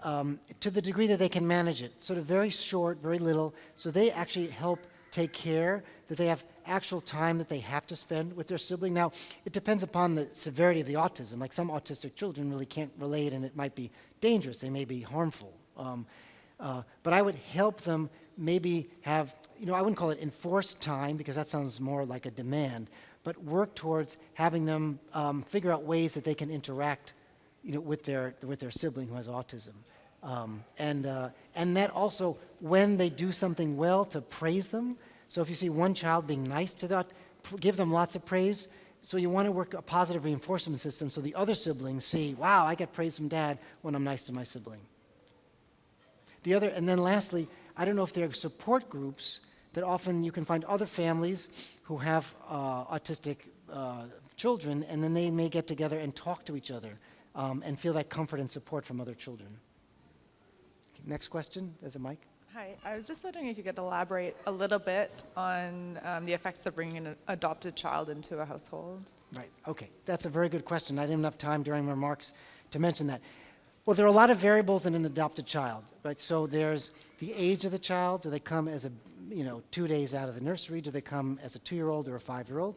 Speaker 1: to the degree that they can manage it. Sort of very short, very little, so they actually help take care, that they have actual time that they have to spend with their sibling. Now, it depends upon the severity of the autism. Like some autistic children really can't relate, and it might be dangerous. They may be harmful. But I would help them maybe have, I wouldn't call it enforced time, because that sounds more like a demand, but work towards having them figure out ways that they can interact, with their sibling who has autism. And that also, when they do something well, to praise them. So if you see one child being nice to that, give them lots of praise. So you want to work a positive reinforcement system so the other siblings see, wow, I get praise from Dad when I'm nice to my sibling. And then lastly, I don't know if there are support groups that often you can find other families who have autistic children, and then they may get together and talk to each other and feel that comfort and support from other children. Next question, there's a mic.
Speaker 5: Hi, I was just wondering if you could elaborate a little bit on the effects of bringing an adopted child into a household.
Speaker 1: Right, okay, that's a very good question. I didn't have enough time during my remarks to mention that. Well, there are a lot of variables in an adopted child, right? So there's the age of the child. Do they come as 2 days out of the nursery? Do they come as a 2-year-old or a 5-year-old?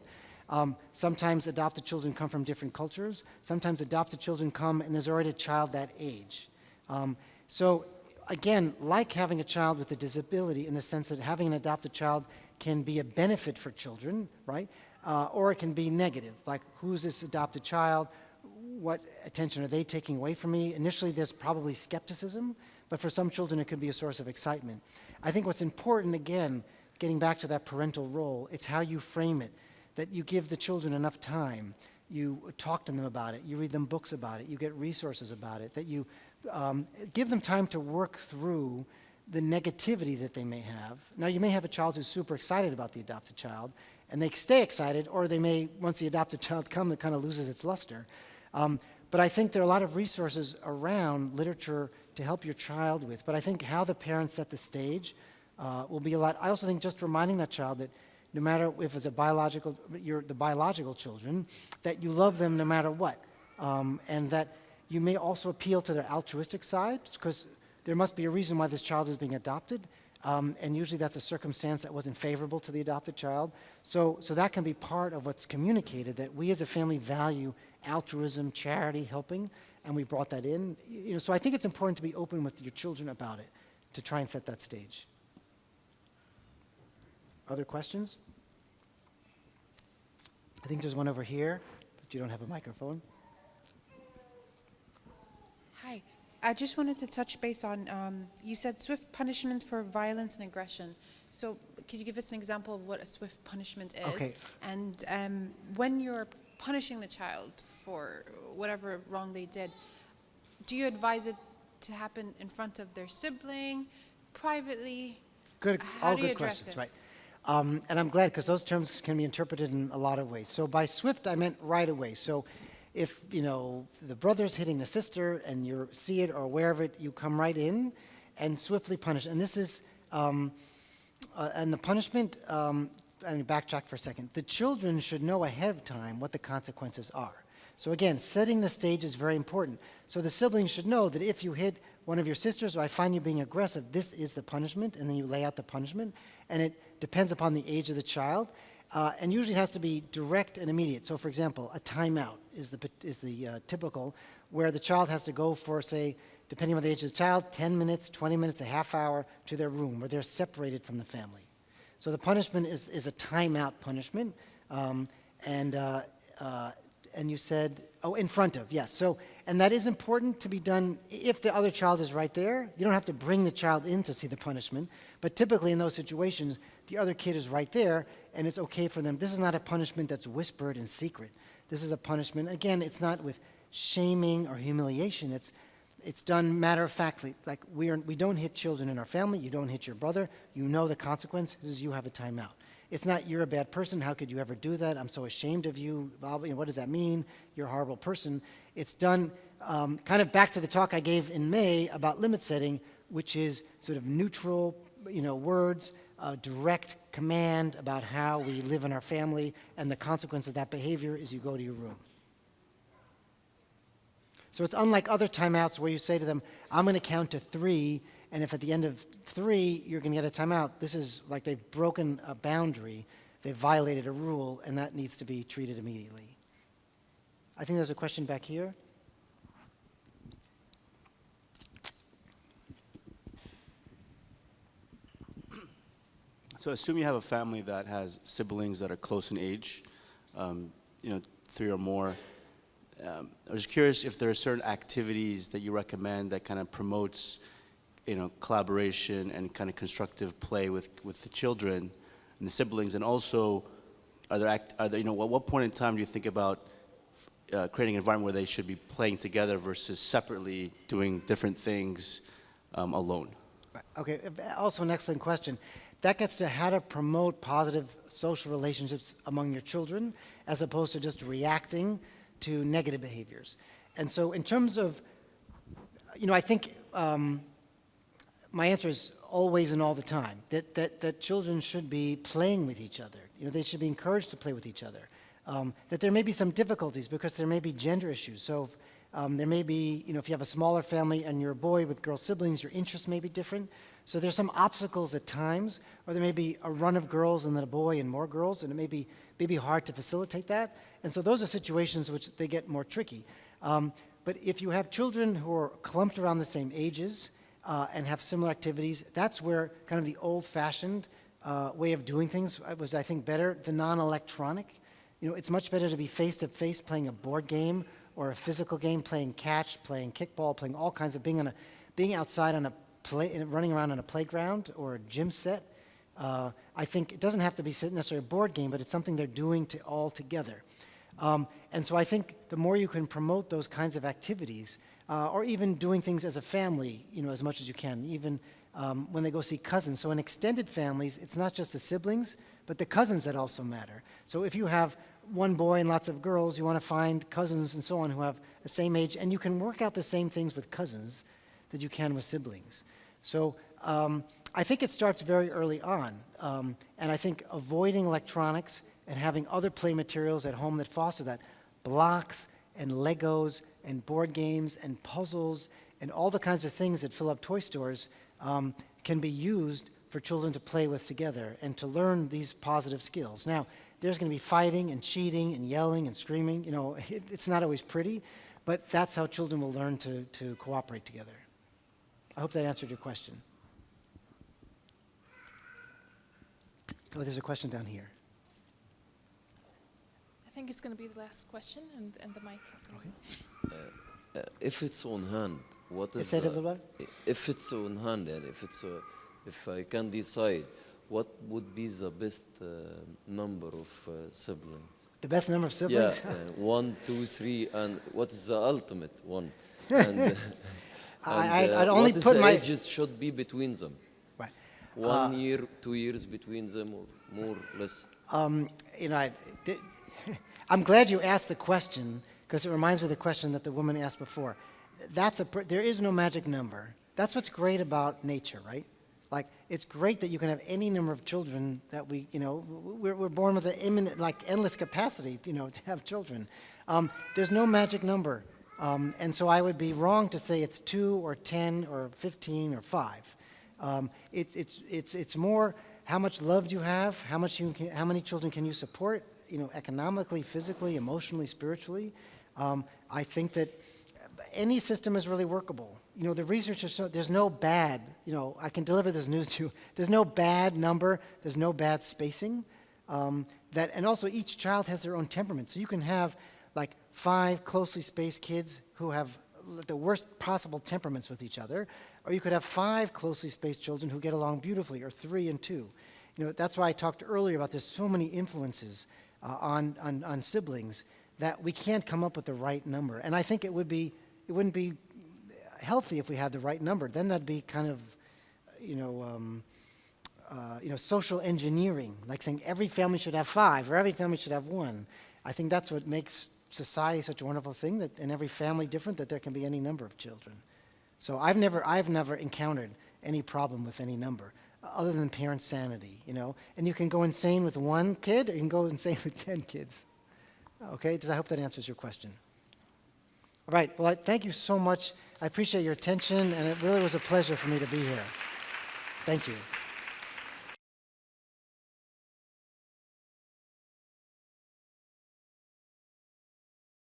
Speaker 1: Sometimes adopted children come from different cultures. Sometimes adopted children come and there's already a child that age. So again, like having a child with a disability in the sense that having an adopted child can be a benefit for children, right? Or it can be negative, like who's this adopted child? What attention are they taking away from me? Initially, there's probably skepticism, but for some children, it could be a source of excitement. I think what's important, again, getting back to that parental role, it's how you frame it, that you give the children enough time, you talk to them about it, you read them books about it, you get resources about it, that you give them time to work through the negativity that they may have. Now, you may have a child who's super excited about the adopted child, and they stay excited, or they may, once the adopted child comes, it kind of loses its luster. But I think there are a lot of resources around literature to help your child with. But I think how the parents set the stage will be a lot. I also think just reminding that child that no matter if it's the biological children, that you love them no matter what. And that you may also appeal to their altruistic side, because there must be a reason why this child is being adopted. And usually that's a circumstance that wasn't favorable to the adopted child. So that can be part of what's communicated, that we as a family value altruism, charity, helping, and we brought that in. So I think it's important to be open with your children about it, to try and set that stage. Other questions? I think there's one over here, but you don't have a microphone.
Speaker 6: Hi. I just wanted to touch base on, you said swift punishment for violence and aggression. So could you give us an example of what a swift punishment is?
Speaker 1: Okay.
Speaker 6: And when you're punishing the child for whatever wrong they did, do you advise it to happen in front of their sibling, privately?
Speaker 1: Good,
Speaker 6: How
Speaker 1: all
Speaker 6: do you
Speaker 1: good
Speaker 6: address
Speaker 1: questions,
Speaker 6: it?
Speaker 1: right. And I'm glad, because those terms can be interpreted in a lot of ways. So by swift, I meant right away. So if, the brother's hitting the sister and you see it or aware of it, you come right in and swiftly punish. And this is, and the punishment, backtrack for a second. The children should know ahead of time what the consequences are. So again, setting the stage is very important. So the siblings should know that if you hit one of your sisters or I find you being aggressive, this is the punishment, and then you lay out the punishment. And it depends upon the age of the child. And usually it has to be direct and immediate. So for example, a timeout is the typical, where the child has to go for, say, depending on the age of the child, 10 minutes, 20 minutes, a half hour to their room, where they're separated from the family. So the punishment is a timeout punishment. And you said, in front of, yes. So, and that is important to be done if the other child is right there. You don't have to bring the child in to see the punishment, but typically in those situations, the other kid is right there, and it's okay for them. This is not a punishment that's whispered in secret. This is a punishment, again, it's not with shaming or humiliation. It's done matter-of-factly. Like we don't hit children in our family. You don't hit your brother. You know the consequences. You have a timeout. It's not, you're a bad person. How could you ever do that? I'm so ashamed of you. What does that mean? You're a horrible person. It's done kind of back to the talk I gave in May about limit setting, which is sort of neutral, words, direct command about how we live in our family, and the consequence of that behavior is you go to your room. So it's unlike other timeouts where you say to them, I'm going to count to 3, and if at the end of 3 you're going to get a timeout, this is like they've broken a boundary, they've violated a rule, and that needs to be treated immediately. I think there's a question back here.
Speaker 7: So assume you have a family that has siblings that are close in age, 3 or more. I was curious if there are certain activities that you recommend that kind of promotes, collaboration and kind of constructive play with the children and the siblings, and also, at what point in time do you think about creating an environment where they should be playing together versus separately doing different things alone?
Speaker 1: Okay, also an excellent question. That gets to how to promote positive social relationships among your children, as opposed to just reacting to negative behaviors. And so in terms of, I think my answer is always and all the time, that children should be playing with each other. They should be encouraged to play with each other. That there may be some difficulties because there may be gender issues. So There may be, if you have a smaller family and you're a boy with girl siblings, your interests may be different. So there's some obstacles at times, or there may be a run of girls and then a boy and more girls, and it may be hard to facilitate that. And so those are situations which they get more tricky. But if you have children who are clumped around the same ages and have similar activities, that's where kind of the old-fashioned way of doing things was, I think, better. The non-electronic. It's much better to be face-to-face playing a board game or a physical game, playing catch, playing kickball, playing all kinds of being outside on running around on a playground or a gym set. I think it doesn't have to be necessarily a board game, but it's something they're doing all together. And so I think the more you can promote those kinds of activities, or even doing things as a family, as much as you can, even when they go see cousins. So in extended families, it's not just the siblings, but the cousins that also matter. So if you have one boy and lots of girls, you want to find cousins and so on who have the same age, and you can work out the same things with cousins that you can with siblings. So I think it starts very early on, and I think avoiding electronics and having other play materials at home that foster that, blocks and Legos and board games and puzzles and all the kinds of things that fill up toy stores can be used for children to play with together and to learn these positive skills. Now, there's going to be fighting and cheating and yelling and screaming. It's not always pretty, but that's how children will learn to cooperate together. I hope that answered your question. Oh, there's a question down here.
Speaker 8: I think it's going to be the last question, and the mic is going to be.
Speaker 9: If it's on hand, what is
Speaker 1: Say it a little bit.
Speaker 9: if it's on hand, and if I can decide, what would be the best number of siblings?
Speaker 1: The best number of siblings?
Speaker 9: Yeah, 1, 2, 3, and what is the ultimate one? And,
Speaker 1: I'd only
Speaker 9: what is
Speaker 1: put
Speaker 9: the
Speaker 1: my
Speaker 9: ages should be between them?
Speaker 1: right.
Speaker 9: 1 year, 2 years between them, or more, less?
Speaker 1: I'm glad you asked the question because it reminds me of the question that the woman asked before. There is no magic number. That's what's great about nature, right? Like, it's great that you can have any number of children that we're born with an endless capacity, to have children. There's no magic number. And so I would be wrong to say it's 2 or 10 or 15 or 5. It's more how much love do you have, how many children can you support, economically, physically, emotionally, spiritually. I think that any system is really workable. The research has shown there's no bad, I can deliver this news to you, there's no bad number, there's no bad spacing. And also each child has their own temperament. So you can have like 5 closely spaced kids who have the worst possible temperaments with each other, or you could have 5 closely spaced children who get along beautifully, or 3 and 2. That's why I talked earlier about there's so many influences on siblings that we can't come up with the right number. And I think it wouldn't be healthy if we had the right number. Then that'd be kind of, social engineering, like saying every family should have 5 or every family should have 1. I think that's what makes society such a wonderful thing, that in every family different, that there can be any number of children. So I've never encountered any problem with any number, other than parent sanity, And you can go insane with 1 kid, or you can go insane with 10 kids. Okay, I hope that answers your question. All right, well, thank you so much. I appreciate your attention, and it really was a pleasure for me to be here. Thank you.